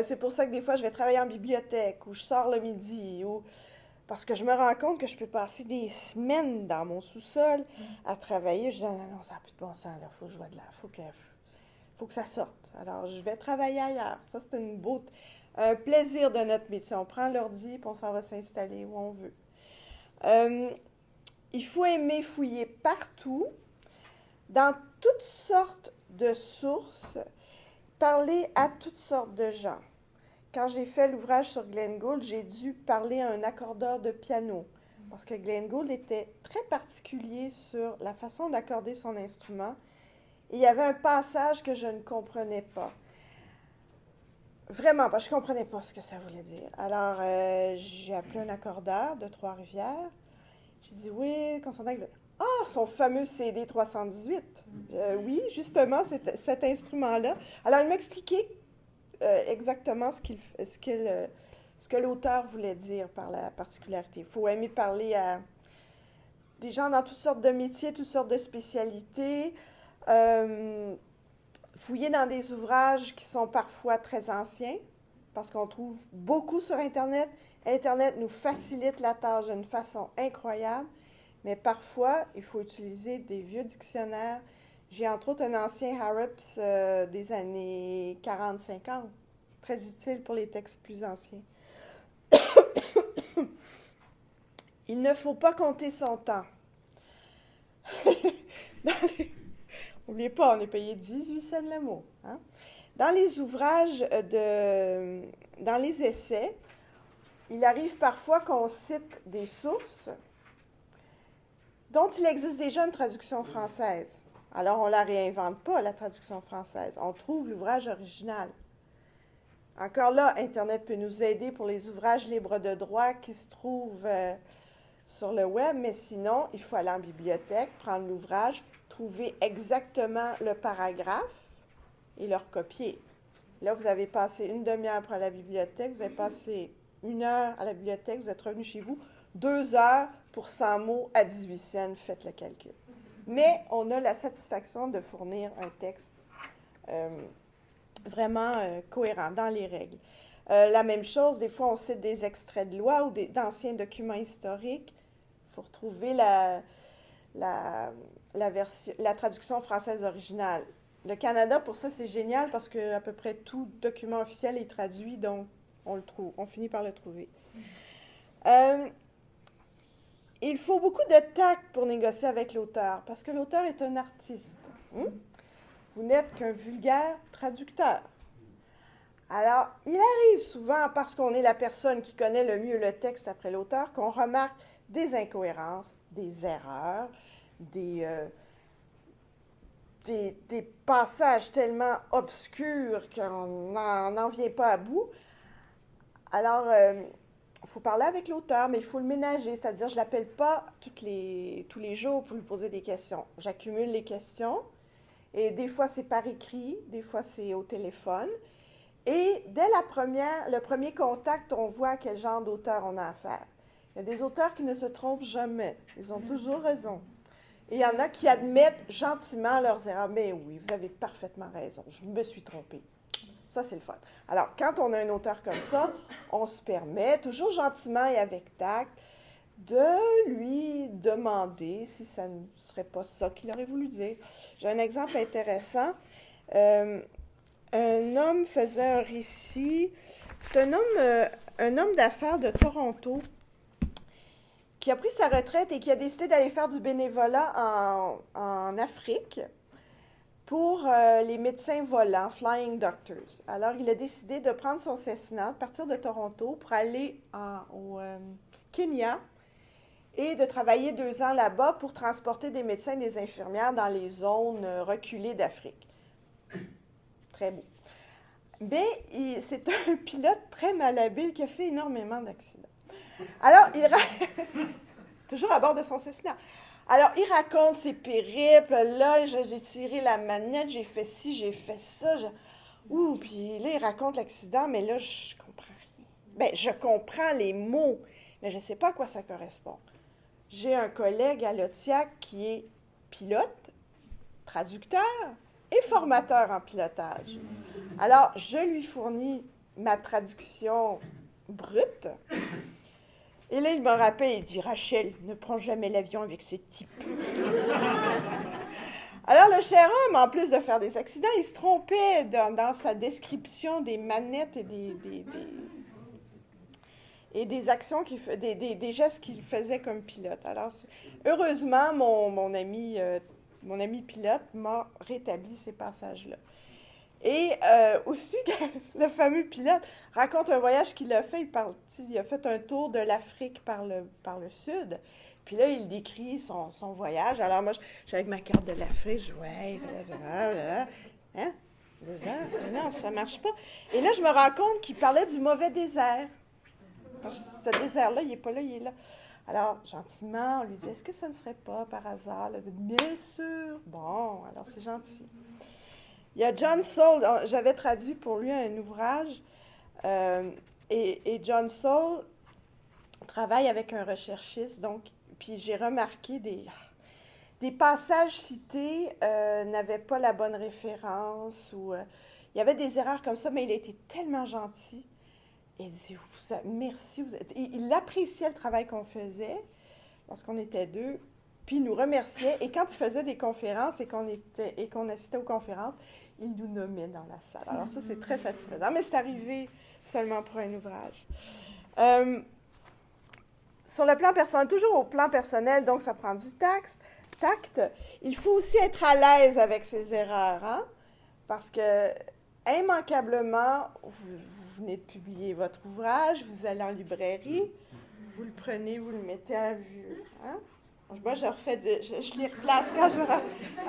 C'est pour ça que des fois, je vais travailler en bibliothèque ou je sors le midi parce que je me rends compte que je peux passer des semaines dans mon sous-sol à travailler. Je dis, non, ça n'a plus de bon sens, là. Il faut que je vois de l'air. Faut que ça sorte. Alors, je vais travailler ailleurs. Ça, c'est un plaisir de notre métier. On prend l'ordi et on s'en va s'installer où on veut. Il faut aimer fouiller partout, dans toutes sortes de sources, parler à toutes sortes de gens. Quand j'ai fait l'ouvrage sur Glenn Gould, j'ai dû parler à un accordeur de piano, parce que Glenn Gould était très particulier sur la façon d'accorder son instrument, et il y avait un passage que je ne comprenais pas. Vraiment pas, je ne comprenais pas ce que ça voulait dire. Alors, j'ai appelé un accordeur de Trois-Rivières. J'ai dit, oui, consonant. Ah, son fameux CD 318. Oui, justement, c'est cet instrument-là. Alors, il m'a expliqué exactement ce que l'auteur voulait dire par la particularité. Il faut aimer parler à des gens dans toutes sortes de métiers, toutes sortes de spécialités. Fouiller dans des ouvrages qui sont parfois très anciens, parce qu'on trouve beaucoup sur Internet. Internet nous facilite la tâche d'une façon incroyable, mais parfois, il faut utiliser des vieux dictionnaires. J'ai entre autres un ancien Harrops des années 40-50, très utile pour les textes plus anciens. Il ne faut pas compter son temps. N'oubliez pas, on est payé 18 cents le mot. Hein? Dans les ouvrages, dans les essais, il arrive parfois qu'on cite des sources dont il existe déjà une traduction française. Alors, on ne la réinvente pas, la traduction française. On trouve l'ouvrage original. Encore là, Internet peut nous aider pour les ouvrages libres de droit qui se trouvent sur le web, mais sinon, il faut aller en bibliothèque, prendre l'ouvrage, trouver exactement le paragraphe et le recopier. Là, vous avez passé une demi-heure pour aller à la bibliothèque, vous avez passé 1 heure à la bibliothèque, vous êtes revenu chez vous, 2 heures pour 100 mots à 18 cents, faites le calcul. Mais on a la satisfaction de fournir un texte vraiment cohérent, dans les règles. La même chose, des fois, on cite des extraits de loi ou d'anciens documents historiques. Il faut retrouver la traduction française originale. Le Canada, pour ça, c'est génial parce qu'à peu près tout document officiel est traduit, donc on le trouve, on finit par le trouver. Il faut beaucoup de tact pour négocier avec l'auteur, parce que l'auteur est un artiste. Vous n'êtes qu'un vulgaire traducteur. Alors, il arrive souvent, parce qu'on est la personne qui connaît le mieux le texte après l'auteur, qu'on remarque des incohérences, des erreurs, des passages tellement obscurs qu'on n'en vient pas à bout. Alors, il faut parler avec l'auteur, mais il faut le ménager, c'est-à-dire je ne l'appelle pas tous les jours pour lui poser des questions. J'accumule les questions, et des fois c'est par écrit, des fois c'est au téléphone. Et dès le premier contact, on voit à quel genre d'auteur on a affaire. Il y a des auteurs qui ne se trompent jamais, ils ont toujours raison. Et il y en a qui admettent gentiment leurs erreurs. Mais oui, vous avez parfaitement raison, je me suis trompée. Ça, c'est le fun. Alors, quand on a un auteur comme ça, on se permet, toujours gentiment et avec tact, de lui demander si ça ne serait pas ça qu'il aurait voulu dire. J'ai un exemple intéressant. Un homme faisait un récit. C'est un homme d'affaires de Toronto qui a pris sa retraite et qui a décidé d'aller faire du bénévolat en Afrique pour les médecins volants, Flying Doctors. Alors, il a décidé de prendre son Cessna, de partir de Toronto pour aller au Kenya et de travailler 2 ans là-bas pour transporter des médecins et des infirmières dans les zones reculées d'Afrique. Très beau. Mais c'est un pilote très malhabile qui a fait énormément d'accidents. Alors, toujours à bord de son Cessna. Alors, il raconte ses périples. Là, j'ai tiré la manette, j'ai fait ci, j'ai fait ça. Puis là, il raconte l'accident, mais là, je comprends rien. Bien, je comprends les mots, mais je ne sais pas à quoi ça correspond. J'ai un collègue à l'OTIAC qui est pilote, traducteur et formateur en pilotage. Alors, je lui fournis ma traduction brute. Et là, il me rappelle, il dit « Rachel, ne prends jamais l'avion avec ce type. » Alors, le cher homme, en plus de faire des accidents, il se trompait dans sa description des manettes et des actions, des gestes qu'il faisait comme pilote. Alors, heureusement, mon ami pilote m'a rétabli ces passages-là. Et aussi, le fameux pilote raconte un voyage qu'il a fait. Il a fait un tour de l'Afrique par le sud. Puis là, il décrit son voyage. Alors moi, je suis avec ma carte de l'Afrique. Je ouais, hein? Désert? Mais non, ça marche pas. Et là, je me rends compte qu'il parlait du mauvais désert. Ce désert-là, il n'est pas là, il est là. Alors, gentiment, on lui dit, est-ce que ça ne serait pas par hasard? Il dit, bien sûr. Bon, alors c'est gentil. Il y a John Saul, j'avais traduit pour lui un ouvrage, et John Saul travaille avec un recherchiste, donc, puis j'ai remarqué des passages cités n'avaient pas la bonne référence, ou il y avait des erreurs comme ça, mais il a été tellement gentil. Il dit, merci, il appréciait le travail qu'on faisait, parce qu'on était 2, puis il nous remerciait, et quand il faisait des conférences et qu'on assistait aux conférences, il nous nommait dans la salle. Alors ça, c'est très satisfaisant, mais c'est arrivé seulement pour un ouvrage. Sur le plan personnel, toujours au plan personnel, donc ça prend du tact. Il faut aussi être à l'aise avec ses erreurs, hein? Parce que, immanquablement, vous venez de publier votre ouvrage, vous allez en librairie, vous le prenez, vous le mettez à vue, hein? Moi, je les replace quand je vais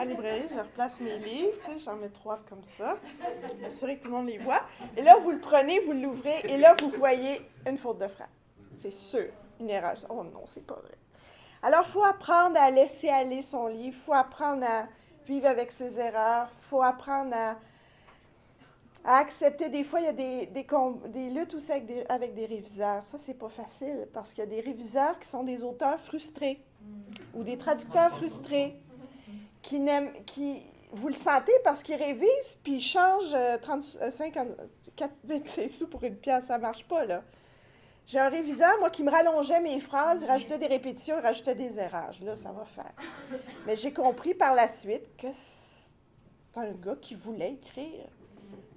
en librairie, je replace mes livres, tu sais, j'en mets 3 comme ça, assurer que tout le monde les voit. Et là, vous le prenez, vous l'ouvrez, et là, vous voyez une faute de frappe. C'est sûr, une erreur. Oh non, c'est pas vrai. Alors, il faut apprendre à laisser aller son livre, il faut apprendre à vivre avec ses erreurs, il faut apprendre à accepter. Des fois, il y a des luttes aussi avec des réviseurs. Ça, c'est pas facile, parce qu'il y a des réviseurs qui sont des auteurs frustrés, ou des traducteurs frustrés, qui vous le sentez parce qu'ils révisent, puis ils changent 25 sous pour une pièce. Ça marche pas, là. J'ai un réviseur, moi, qui me rallongeait mes phrases, il rajoutait des répétitions, il rajoutait des erreurs. Là, ça va faire. Mais j'ai compris par la suite que c'est un gars qui voulait écrire.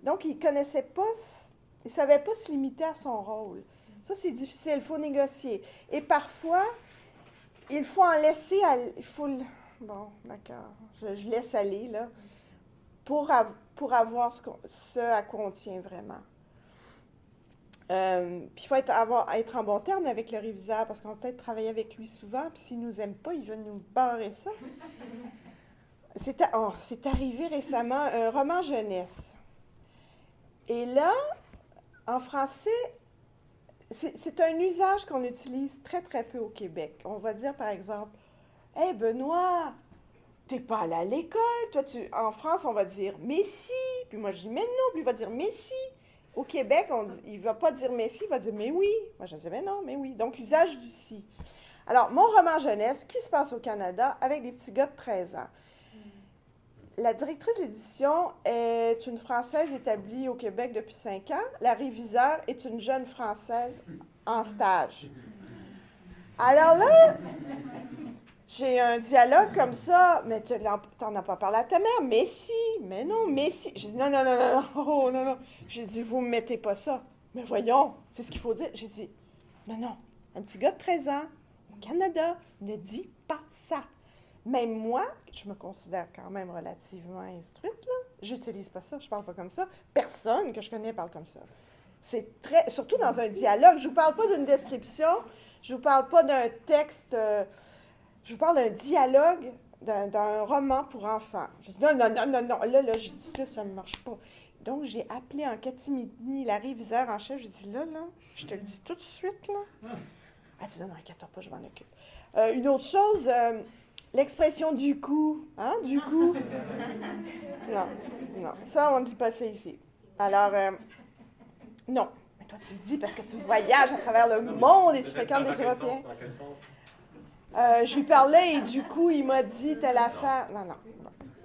Donc, il connaissait pas, il savait pas se limiter à son rôle. Ça, c'est difficile, il faut négocier. Et parfois, il faut en laisser aller. Bon, d'accord, je laisse aller, là, pour avoir ce à quoi on tient vraiment. Puis il faut être en bon terme avec le réviseur, parce qu'on va peut-être travailler avec lui souvent, puis s'il ne nous aime pas, il va nous barrer ça. C'est arrivé récemment, un roman jeunesse. Et là, en français, c'est un usage qu'on utilise très, très peu au Québec. On va dire, par exemple, « Hey, Benoît, t'es pas allé à l'école, toi, En France, on va dire « Mais si ». Puis moi, je dis « Mais non ». Puis il va dire « Mais si ». Au Québec, il va pas dire « Mais si », il va dire « Mais oui ». Moi, je dis « Mais non, mais oui ». Donc, l'usage du « si ». Alors, mon roman jeunesse, qui se passe au Canada, avec des petits gars de 13 ans. La directrice d'édition est une Française établie au Québec depuis 5 ans. La réviseure est une jeune Française en stage. Alors là, j'ai un dialogue comme ça. Mais tu n'en as pas parlé à ta mère? Mais si, mais non, mais si. J'ai dit non, non, non, non, non, oh, non, non. J'ai dit, vous ne me mettez pas ça. Mais voyons, c'est ce qu'il faut dire. J'ai dit, non, non, un petit gars de 13 ans au Canada ne dit pas ça. Même moi, je me considère quand même relativement instruite, là. J'utilise pas ça, je parle pas comme ça. Personne que je connais parle comme ça. C'est très... Surtout dans un dialogue. Je vous parle pas d'une description, je vous parle pas d'un texte... je vous parle d'un dialogue, d'un roman pour enfants. Je dis non, non, non, non, non. Là, je dis ça ne marche pas. Donc, j'ai appelé en catimini la réviseure en chef. J'ai dit là, je te le dis tout de suite, là. Elle dit non, non, inquiète-toi pas, je m'en occupe. Une autre chose... l'expression du coup, hein, du coup. Non, non, ça, on ne dit pas ça ici. Alors, non. Mais toi, tu le dis parce que tu voyages à travers le monde et tu fréquentes des Européens. Dans quel sens? Je lui parlais et du coup, il m'a dit telle affaire. Non, non.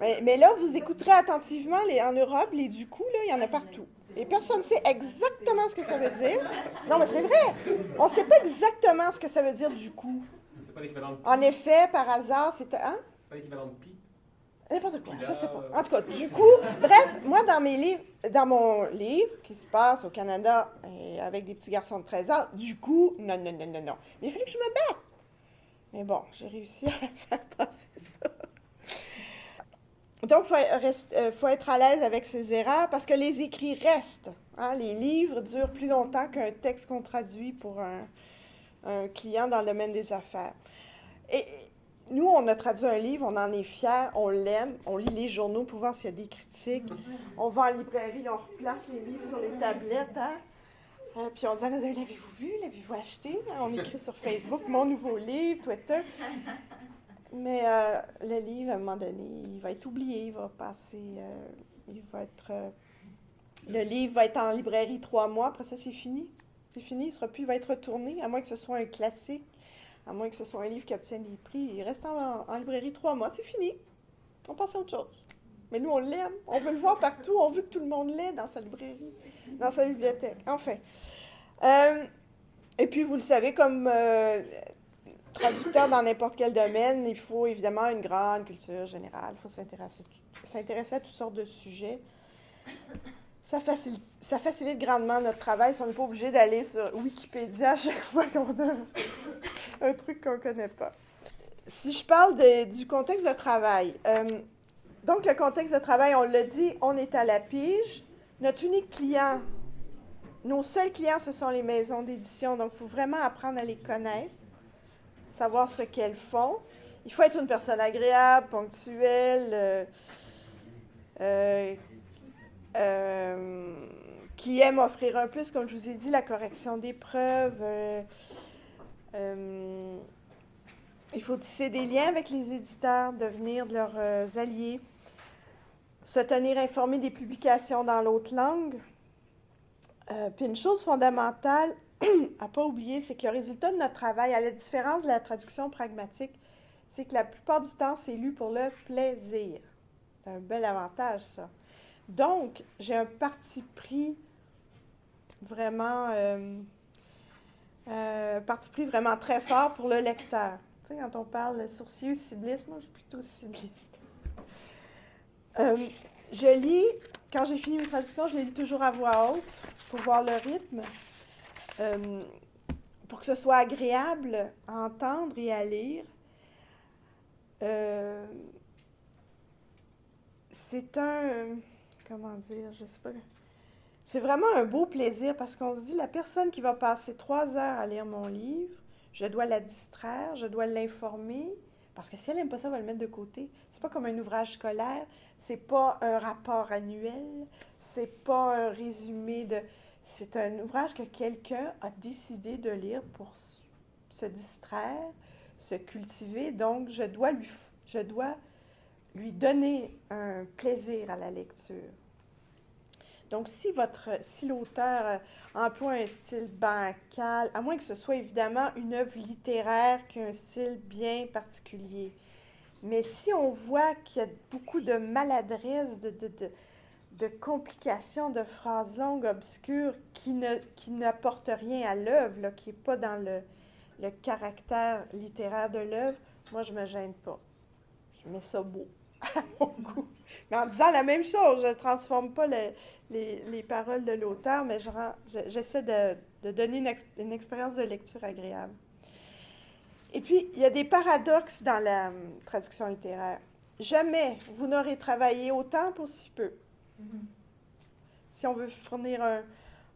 Mais là, vous écouterez attentivement, en Europe, les du coup, là, il y en a partout. Et personne ne sait exactement ce que ça veut dire. Non, mais c'est vrai. On ne sait pas exactement ce que ça veut dire du coup. C'est pas l'équivalent de pi. En effet, par hasard, c'était... Hein? C'est pas l'équivalent de pi. N'importe quoi, Puis là, je sais pas. En tout cas, du coup, bref, moi, dans mon livre, qui se passe au Canada, et avec des petits garçons de 13 ans, du coup, non, non, non, non, non. Mais il fallait que je me batte. Mais bon, j'ai réussi à faire passer ça. Donc, il faut être à l'aise avec ces erreurs parce que les écrits restent. Hein? Les livres durent plus longtemps qu'un texte qu'on traduit pour un client dans le domaine des affaires. Et nous, on a traduit un livre, on en est fiers, on l'aime, on lit les journaux pour voir s'il y a des critiques. On va en librairie, on replace les livres sur les tablettes. Hein? Puis on dit, l'avez-vous vu, l'avez-vous acheté? On écrit sur Facebook, mon nouveau livre, Twitter. Mais le livre, à un moment donné, il va être oublié, il va passer, le livre va être en librairie 3 mois, après ça, c'est fini. C'est fini, il va être retourné, à moins que ce soit un classique, à moins que ce soit un livre qui obtienne des prix. Il reste en librairie 3 mois, c'est fini. On passe à autre chose. Mais nous, on l'aime, on veut le voir partout, on veut que tout le monde l'ait dans sa librairie, dans sa bibliothèque. Enfin. Et puis, vous le savez, comme traducteur dans n'importe quel domaine, il faut évidemment une grande culture générale. Il faut s'intéresser à toutes sortes de sujets. Ça facilite grandement notre travail si on n'est pas obligé d'aller sur Wikipédia à chaque fois qu'on a un truc qu'on ne connaît pas. Si je parle du contexte de travail, donc le contexte de travail, on l'a dit, on est à la pige. Notre unique client, nos seuls clients, ce sont les maisons d'édition, donc il faut vraiment apprendre à les connaître, savoir ce qu'elles font. Il faut être une personne agréable, ponctuelle, qui aime offrir un plus, comme je vous ai dit, la correction des preuves. Il faut tisser des liens avec les éditeurs, devenir de leurs alliés, se tenir informé des publications dans l'autre langue. Puis une chose fondamentale à ne pas oublier, c'est que le résultat de notre travail, à la différence de la traduction pragmatique, c'est que la plupart du temps, c'est lu pour le plaisir. C'est un bel avantage, ça. Donc, j'ai un parti pris vraiment très fort pour le lecteur. Tu sais, quand on parle sourcilleux, cibliste, moi, je suis plutôt cibliste. Je lis, quand j'ai fini mes traductions, je les lis toujours à voix haute pour voir le rythme, pour que ce soit agréable à entendre et à lire. C'est comment dire, je sais pas. C'est vraiment un beau plaisir parce qu'on se dit, la personne qui va passer 3 heures à lire mon livre, je dois la distraire, je dois l'informer, Parce que si elle n'aime pas ça, elle va le mettre de côté. C'est pas comme un ouvrage scolaire, c'est pas un rapport annuel, c'est pas un résumé de... C'est un ouvrage que quelqu'un a décidé de lire pour se distraire, se cultiver. Donc, je dois lui donner un plaisir à la lecture. Donc, si l'auteur emploie un style bancal, à moins que ce soit évidemment une œuvre littéraire qui a un style bien particulier, mais si on voit qu'il y a beaucoup de maladresse, de complications, de phrases longues, obscures, qui n'apportent rien à l'œuvre, là, qui n'est pas dans le caractère littéraire de l'œuvre, moi, je ne me gêne pas. Je mets ça beau, à mon goût. Mais en disant la même chose, je ne transforme pas les paroles de l'auteur, mais j'essaie de donner une expérience de lecture agréable. Et puis, il y a des paradoxes dans la traduction littéraire. Jamais vous n'aurez travaillé autant pour si peu. Si on veut fournir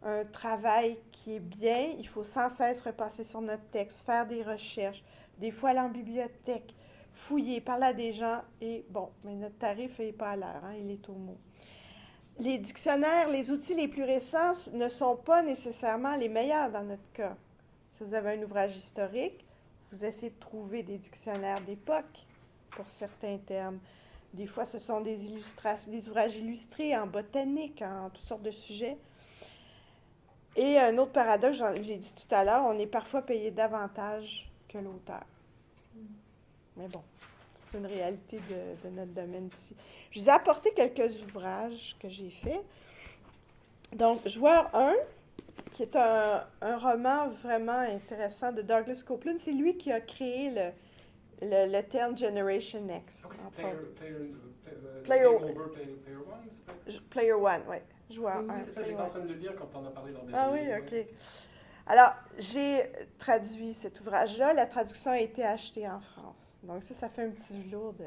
un travail qui est bien, il faut sans cesse repasser sur notre texte, faire des recherches, des fois aller en bibliothèque, fouiller, parler à des gens, et bon, mais notre tarif n'est pas à l'heure, hein, il est au mot. Les dictionnaires, les outils les plus récents ne sont pas nécessairement les meilleurs dans notre cas. Si vous avez un ouvrage historique, vous essayez de trouver des dictionnaires d'époque pour certains termes. Des fois, ce sont des ouvrages illustrés en botanique, en toutes sortes de sujets. Et un autre paradoxe, j'ai dit tout à l'heure, on est parfois payé davantage que l'auteur. Mais bon, c'est une réalité de notre domaine ici. Je vous ai apporté quelques ouvrages que j'ai faits. Donc, Joueur 1, qui est un roman vraiment intéressant de Douglas Coupland, c'est lui qui a créé le terme Generation X. Player One, oui. Joueur 1. Oui, c'est ça, j'étais en train de le lire quand on en a parlé dans des Ah oui, OK. Alors, j'ai traduit cet ouvrage-là. La traduction a été achetée en France. Donc ça fait un petit velours de...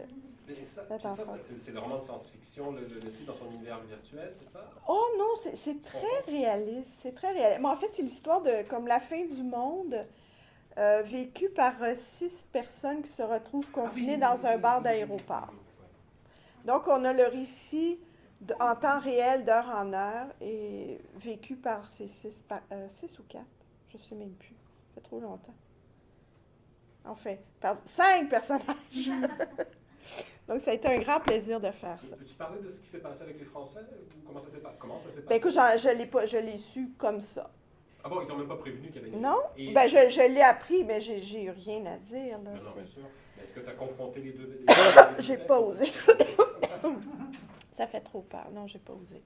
C'est le roman de science-fiction, le type dans son univers virtuel, c'est ça? Oh non, c'est très réaliste. C'est très réaliste. Mais en fait, c'est l'histoire de comme la fin du monde vécue par 6 personnes qui se retrouvent confinées dans un bar d'aéroport. Donc, on a le récit en temps réel, d'heure en heure, et vécu par ces 6 ou 4, je ne sais même plus, ça fait trop longtemps. Enfin, par 5 personnages. Donc, ça a été un grand plaisir de faire ça. Peux-tu parler de ce qui s'est passé avec les Français? Comment ça s'est passé? Ben, écoute, je l'ai su comme ça. Ah bon, ils t'ont même pas prévenu qu'il y avait... Non, ben, je l'ai appris, mais j'ai rien à dire. Là, non, bien sûr. Mais est-ce que tu as confronté les deux? J'ai pas osé. Ça fait trop peur. Non, j'ai pas osé.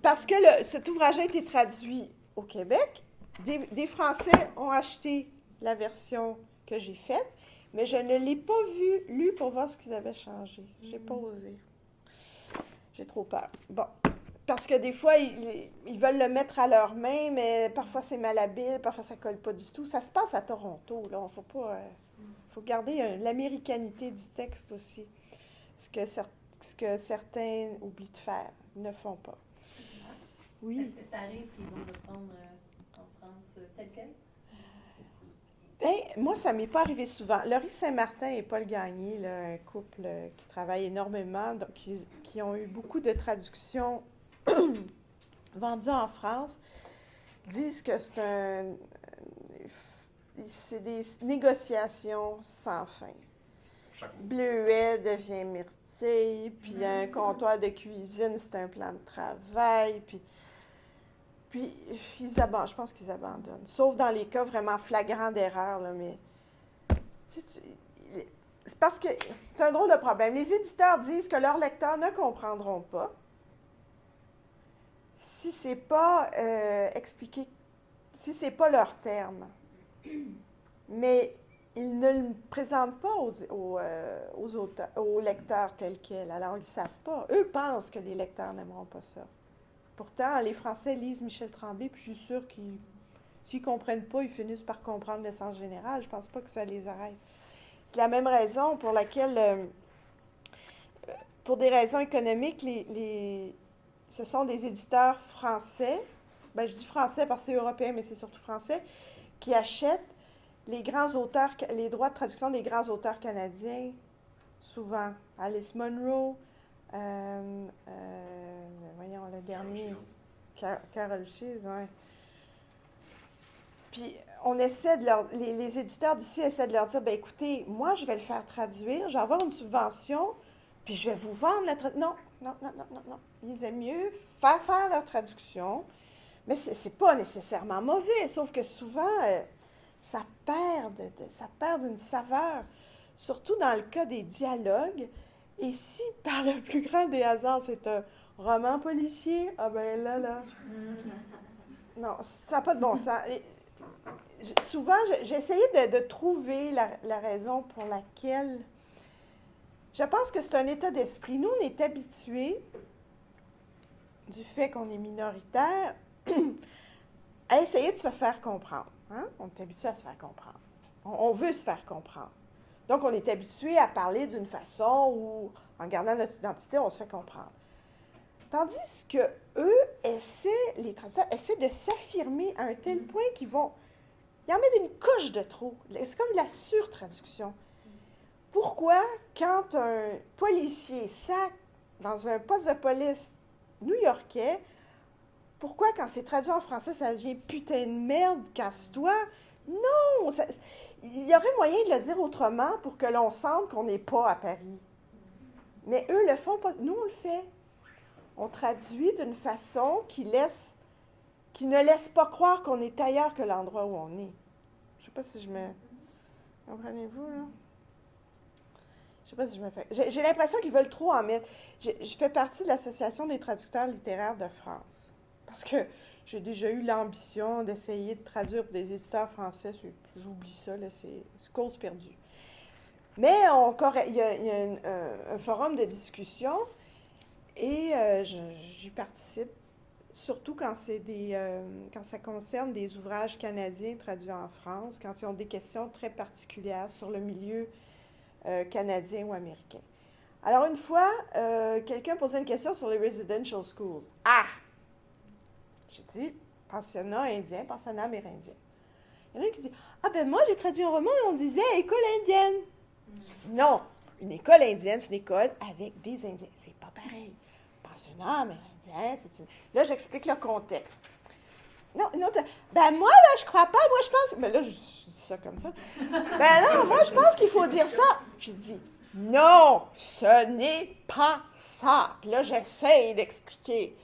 Parce que cet ouvrage a été traduit au Québec. Des Français ont acheté la version que j'ai faite, mais je ne l'ai pas lu pour voir ce qu'ils avaient changé. J'ai pas osé. J'ai trop peur. Bon. Parce que des fois, ils veulent le mettre à leurs mains, mais parfois c'est malhabile, parfois ça colle pas du tout. Ça se passe à Toronto, là. Faut garder l'américanité du texte aussi. Ce que certains oublient de faire, ne font pas. Oui. Est-ce que ça arrive qu'ils vont le prendre en France tel quel? Bien, moi, ça ne m'est pas arrivé souvent. Laurie Saint-Martin et Paul Gagné, là, un couple qui travaille énormément, donc qui ont eu beaucoup de traductions vendues en France, disent que c'est des négociations sans fin. Bleuet devient myrtille, puis un comptoir de cuisine, c'est un plan de travail, puis je pense qu'ils abandonnent. Sauf dans les cas vraiment flagrants d'erreur, là, mais c'est parce que c'est un drôle de problème. Les éditeurs disent que leurs lecteurs ne comprendront pas si c'est pas expliqué, si c'est pas leur terme. Mais ils ne le présentent pas aux lecteurs tels quels. Alors, ils ne savent pas. Eux pensent que les lecteurs n'aimeront pas ça. Pourtant, les Français lisent Michel Tremblay, puis je suis sûre qu'ils, s'ils ne comprennent pas, ils finissent par comprendre le sens général. Je ne pense pas que ça les arrête. C'est la même raison pour laquelle, pour des raisons économiques, ce sont des éditeurs français, ben, je dis français parce que c'est européen, mais c'est surtout français, qui achètent les grands auteurs, les droits de traduction des grands auteurs canadiens, souvent. Alice Munro, voyons le dernier, Carol Shields, oui. Puis on essaie de les éditeurs d'ici essaient de leur dire, ben écoutez, moi je vais le faire traduire, je vais avoir une subvention, puis je vais vous vendre la traduction. Non. Ils aiment mieux faire leur traduction, mais c'est pas nécessairement mauvais, sauf que souvent, ça perd une saveur, surtout dans le cas des dialogues. Et si, par le plus grand des hasards, c'est un roman policier, ah ben là. Non, ça n'a pas de bon sens. Souvent, j'ai essayé de trouver la raison pour laquelle... Je pense que c'est un état d'esprit. Nous, on est habitués, du fait qu'on est minoritaire, à essayer de se faire comprendre. Hein? On est habitué à se faire comprendre. On veut se faire comprendre. Donc, on est habitué à parler d'une façon où, en gardant notre identité, on se fait comprendre. Tandis que eux, les traducteurs, essaient de s'affirmer à un tel point qu'ils vont... Ils en mettent une couche de trop. C'est comme de la surtraduction. Pourquoi, quand un policier sac dans un poste de police new-yorkais, pourquoi, quand c'est traduit en français, ça devient « putain de merde, casse-toi » ? Non! Il y aurait moyen de le dire autrement pour que l'on sente qu'on n'est pas à Paris. Mais eux le font pas. Nous, on le fait. On traduit d'une façon qui ne laisse pas croire qu'on est ailleurs que l'endroit où on est. Je ne sais pas si je me... Comprenez-vous, là? Je ne sais pas si je me fais... J'ai l'impression qu'ils veulent trop en mettre. Je fais partie de l'Association des traducteurs littéraires de France. Parce que j'ai déjà eu l'ambition d'essayer de traduire pour des éditeurs français. J'oublie ça, là, c'est cause perdue. Mais il y a un forum de discussion et j'y participe. Surtout quand quand ça concerne des ouvrages canadiens traduits en France, quand ils ont des questions très particulières sur le milieu canadien ou américain. Alors, une fois, quelqu'un posait une question sur les residential schools. Ah! J'ai dit, pensionnat indien, pensionnat amérindien. Il y en a un qui dit, ah ben moi, j'ai traduit un roman et on disait école indienne. Je dis, non, une école indienne, c'est une école avec des Indiens. C'est pas pareil. Pensionnat amérindien, c'est une... Là, j'explique le contexte. Non, ben moi, là, je crois pas, moi, je pense... Mais là, je dis ça comme ça. Ben non, moi, je pense qu'il faut dire ça. Je dis, non, ce n'est pas ça. Puis là, j'essaye d'expliquer.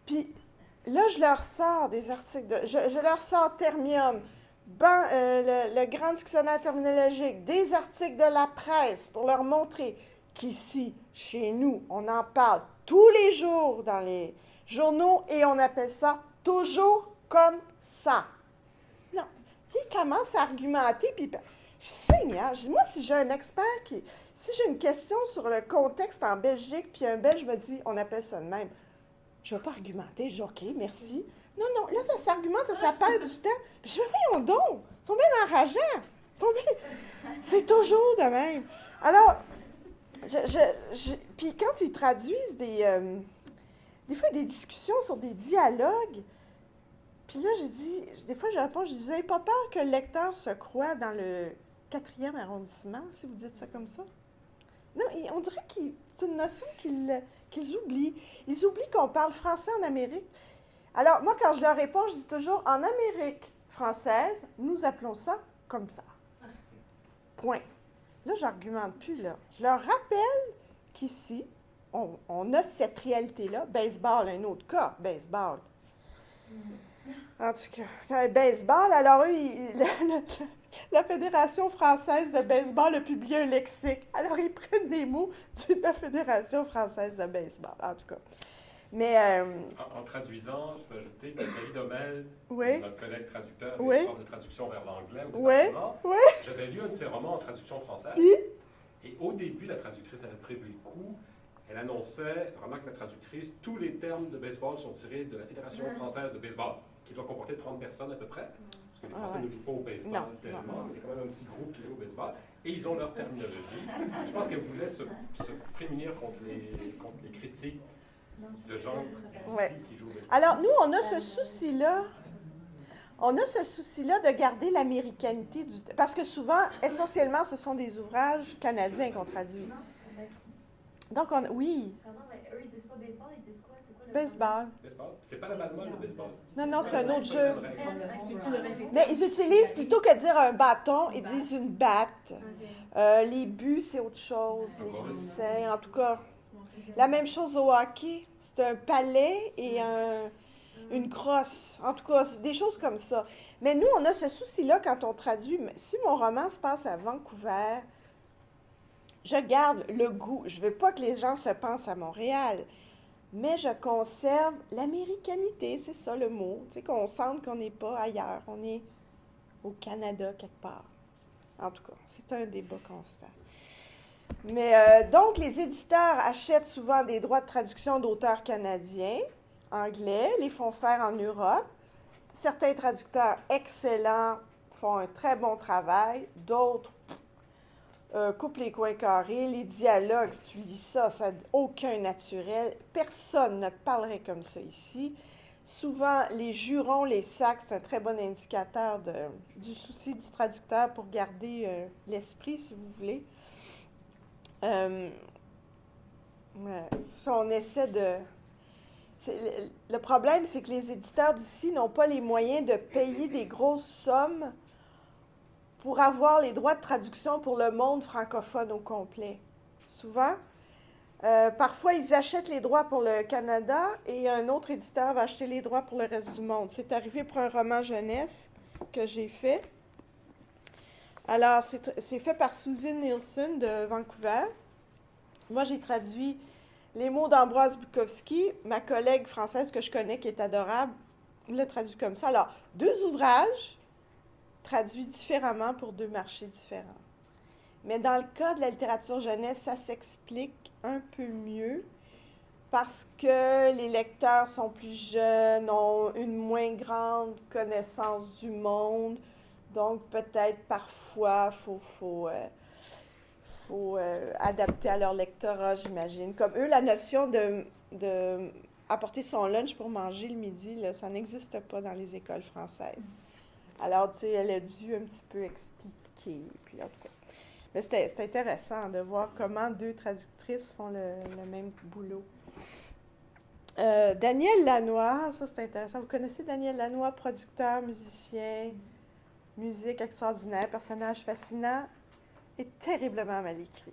Puis là, je leur sors des articles je leur sors Termium, le grand dictionnaire terminologique, des articles de la presse pour leur montrer qu'ici, chez nous, on en parle tous les jours dans les journaux et on appelle ça toujours comme ça. Non. Ils commencent à argumenter, puis je signe, hein? Je dis, moi, si j'ai un expert si j'ai une question sur le contexte en Belgique, puis un Belge me dit, on appelle ça de même, je ne vais pas argumenter, je dis, OK, merci. Non, là, ça s'argumente, ça perd du temps. Puis je dis, mais voyons donc, ils sont bien enrageants. C'est toujours de même. Alors, puis quand ils traduisent des fois, des discussions sur des dialogues, puis là, des fois, je réponds, je dis, vous n'avez pas peur que le lecteur se croie dans le 4e arrondissement, si vous dites ça comme ça? Non, on dirait que c'est une notion qu'ils oublient. Ils oublient qu'on parle français en Amérique. Alors, moi, quand je leur réponds, je dis toujours, en Amérique française, nous appelons ça comme ça. Point. Là, je n'argumente plus, là. Je leur rappelle qu'ici, on a cette réalité-là. Baseball, un autre cas, baseball. En tout cas, baseball, alors eux, la Fédération française de baseball a publié un lexique. Alors, ils prennent les mots de la Fédération française de baseball, en tout cas. Mais... En traduisant, je peux ajouter que David Domel, oui. Notre collègue traducteur, oui. prof de traduction vers l'anglais au oui. département, Oui. J'avais lu un de ses romans en traduction française. Oui. Et au début, la traductrice avait prévu le coup. Elle annonçait, remarque la traductrice, tous les termes de baseball sont tirés de la Fédération française de baseball, qui doit comporter 30 personnes à peu près, parce que les Français ne jouent pas au baseball tellement, mais il y a quand même un petit groupe qui joue au baseball, et ils ont leur terminologie. Je pense qu'elle voulait se prémunir contre les critiques de gens qui jouent au baseball. Alors, nous, on a ce souci-là. On a ce souci-là de garder l'américanité du... Parce que souvent, essentiellement, ce sont des ouvrages canadiens qu'on traduit. Donc, oui. Pardon, mais eux, ils disent pas baseball, ils disent quoi? C'est quoi le Baseball. Baseball? C'est pas la balle molle, le baseball. Non, c'est un autre jeu. Ok. Mais ils utilisent, plutôt que de dire un bâton, ils disent une batte. Les buts, c'est autre chose. Les coussins, en tout cas. La même chose au hockey. C'est un palet et une crosse. En tout cas, c'est des choses comme ça. Mais nous, on a ce souci-là quand on traduit. Si mon roman se passe à Vancouver, je garde le goût. Je ne veux pas que les gens se pensent à Montréal, mais je conserve l'américanité, c'est ça le mot. Tu sais, qu'on sente qu'on n'est pas ailleurs, on est au Canada quelque part. En tout cas, c'est un débat constant. Mais donc, les éditeurs achètent souvent des droits de traduction d'auteurs canadiens, anglais, les font faire en Europe. Certains traducteurs excellents font un très bon travail, d'autres coupent les coins carrés, les dialogues, si tu lis ça, ça n'a aucun naturel. Personne ne parlerait comme ça ici. Souvent, les jurons, les sacs, c'est un très bon indicateur du souci du traducteur pour garder l'esprit, si vous voulez. Si on essaie de... Le problème, c'est que les éditeurs d'ici n'ont pas les moyens de payer des grosses sommes pour avoir les droits de traduction pour le monde francophone au complet. Souvent, parfois, ils achètent les droits pour le Canada et un autre éditeur va acheter les droits pour le reste du monde. C'est arrivé pour un roman jeunesse que j'ai fait. Alors, c'est fait par Susan Nielsen de Vancouver. Moi, j'ai traduit les mots d'Ambroise Bukowski. Ma collègue française que je connais, qui est adorable, l'a traduit comme ça. Alors, 2 ouvrages traduits différemment pour 2 marchés différents. Mais dans le cas de la littérature jeunesse, ça s'explique un peu mieux parce que les lecteurs sont plus jeunes, ont une moins grande connaissance du monde. Donc, peut-être parfois, faut adapter à leur lectorat, j'imagine. Comme eux, la notion de apporter son lunch pour manger le midi, là, ça n'existe pas dans les écoles françaises. Alors, tu sais, elle a dû un petit peu expliquer. Puis, en tout cas. Mais c'est intéressant de voir comment 2 traductrices font le même boulot. Daniel Lanois, ça c'est intéressant. Vous connaissez Daniel Lanois, producteur, musicien, musique extraordinaire, personnage fascinant et terriblement mal écrit.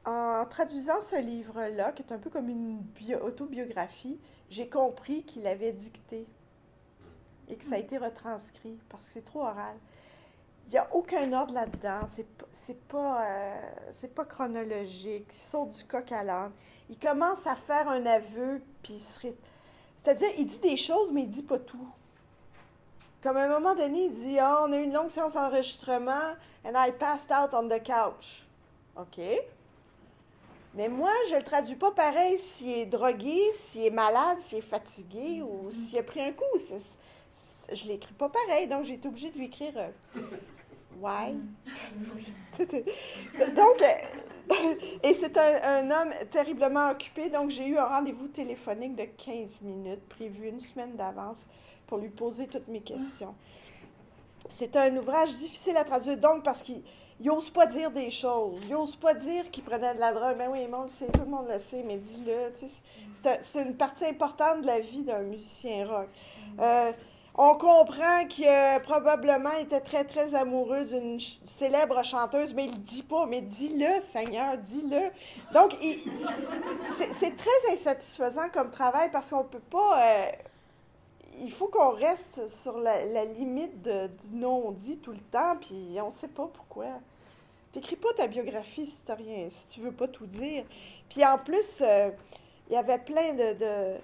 En traduisant ce livre-là, qui est un peu comme une autobiographie, j'ai compris qu'il avait dicté et que ça a été retranscrit parce que c'est trop oral. Il n'y a aucun ordre là-dedans, c'est pas chronologique, il saute du coq à l'âne. Il commence à faire un aveu, puis c'est-à-dire, il dit des choses, mais il ne dit pas tout. Comme à un moment donné, il dit « Ah, on a eu une longue séance d'enregistrement, and I passed out on the couch. » OK. Mais moi, je ne le traduis pas pareil s'il est drogué, s'il est malade, s'il est fatigué ou s'il a pris un coup. Je ne l'écris pas pareil, donc j'ai été obligée de lui écrire « Why? » Donc, et c'est un homme terriblement occupé, donc j'ai eu un rendez-vous téléphonique de 15 minutes, prévu une semaine d'avance, pour lui poser toutes mes questions. C'est un ouvrage difficile à traduire, donc, parce qu'il n'ose pas dire des choses. Il n'ose pas dire qu'il prenait de la drogue. Ben oui, on le sait, tout le monde le sait, mais dis-le. Tu sais, c'est une partie importante de la vie d'un musicien rock. On comprend qu'il probablement était très, très amoureux d'une célèbre chanteuse, mais il ne le dit pas. Mais dis-le, Seigneur, dis-le. Donc, c'est très insatisfaisant comme travail parce qu'on ne peut pas... il faut qu'on reste sur la limite du non-dit tout le temps, puis on ne sait pas pourquoi. Tu n'écris pas ta biographie si tu ne veux pas tout dire. Puis en plus, il y avait plein de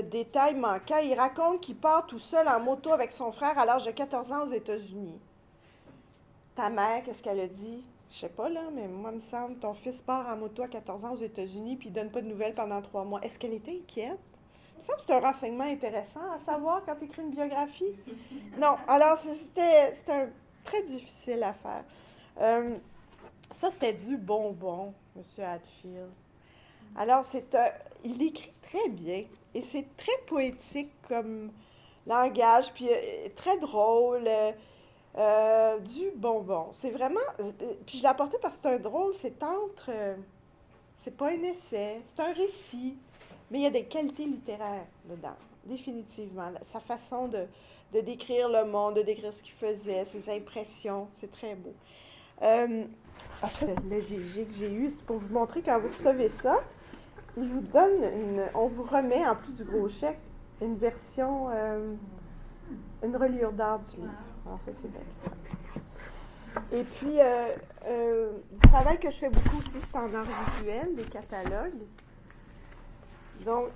détails manquants. Il raconte qu'il part tout seul en moto avec son frère à l'âge de 14 ans aux États-Unis. Ta mère, qu'est-ce qu'elle a dit? Je sais pas, là, mais moi, il me semble, ton fils part en moto à 14 ans aux États-Unis puis il donne pas de nouvelles pendant 3 mois. Est-ce qu'elle était inquiète? Il me semble que c'est un renseignement intéressant à savoir quand tu écris une biographie. Non, alors c'était très difficile à faire. Ça, c'était du bonbon, M. Hadfield. Alors, il écrit très bien et c'est très poétique comme langage, puis très drôle, du bonbon. C'est vraiment... puis je l'ai apporté parce que c'est un drôle, c'est pas un essai, c'est un récit, mais il y a des qualités littéraires dedans, définitivement. Sa façon de décrire le monde, de décrire ce qu'il faisait, ses impressions, c'est très beau. Le GG que j'ai eu, c'est pour vous montrer quand vous recevez ça, il vous donne on vous remet, en plus du gros chèque, une version, une reliure d'art du livre. En fait, c'est bien. Et puis, du travail que je fais beaucoup aussi, c'est en art visuel, des catalogues. Donc,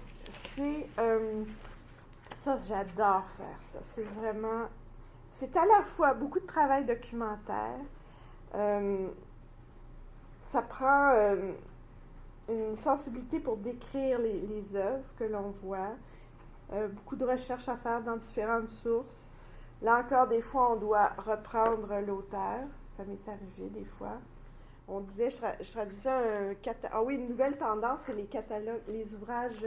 ça, j'adore faire ça. C'est à la fois beaucoup de travail documentaire. Ça prend une sensibilité pour décrire les œuvres que l'on voit. Beaucoup de recherches à faire dans différentes sources. Là encore, des fois, on doit reprendre l'auteur. Ça m'est arrivé des fois. On disait, je traduisais une nouvelle tendance, c'est les catalogues, les ouvrages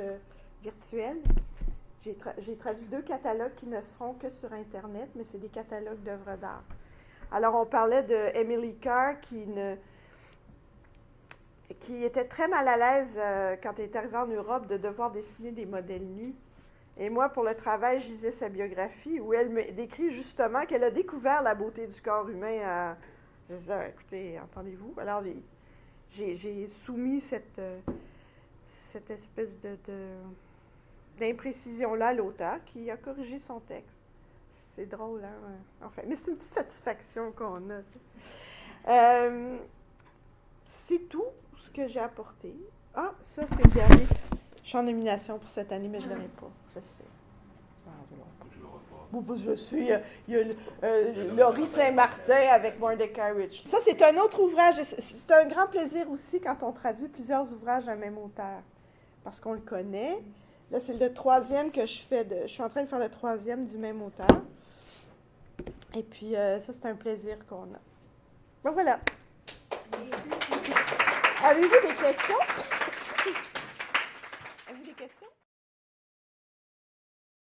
virtuels. J'ai traduit 2 catalogues qui ne seront que sur Internet, mais c'est des catalogues d'œuvres d'art. Alors, on parlait de Emily Carr qui était très mal à l'aise quand elle est arrivée en Europe de devoir dessiner des modèles nus. Et moi, pour le travail, je lisais sa biographie où elle me décrit justement qu'elle a découvert la beauté du corps humain. Je disais, écoutez, entendez-vous? Alors, j'ai soumis cette espèce d'imprécision-là à l'auteur qui a corrigé son texte. C'est drôle, hein? Enfin, mais c'est une petite satisfaction qu'on a. C'est tout ce que j'ai apporté. Ah, ça, c'est le dernier. Je suis en nomination pour cette année, mais je ne l'aurai pas. Je sais. Je suis. Il y a Laurie Saint-Martin avec Mordecai Rich. Ça, c'est un autre ouvrage. C'est un grand plaisir aussi quand on traduit plusieurs ouvrages d'un même auteur. Parce qu'on le connaît. Là, c'est le 3e que je fais. Je suis en train de faire le 3e du même auteur. Et puis, ça, c'est un plaisir qu'on a. Ben voilà. Avez-vous des questions?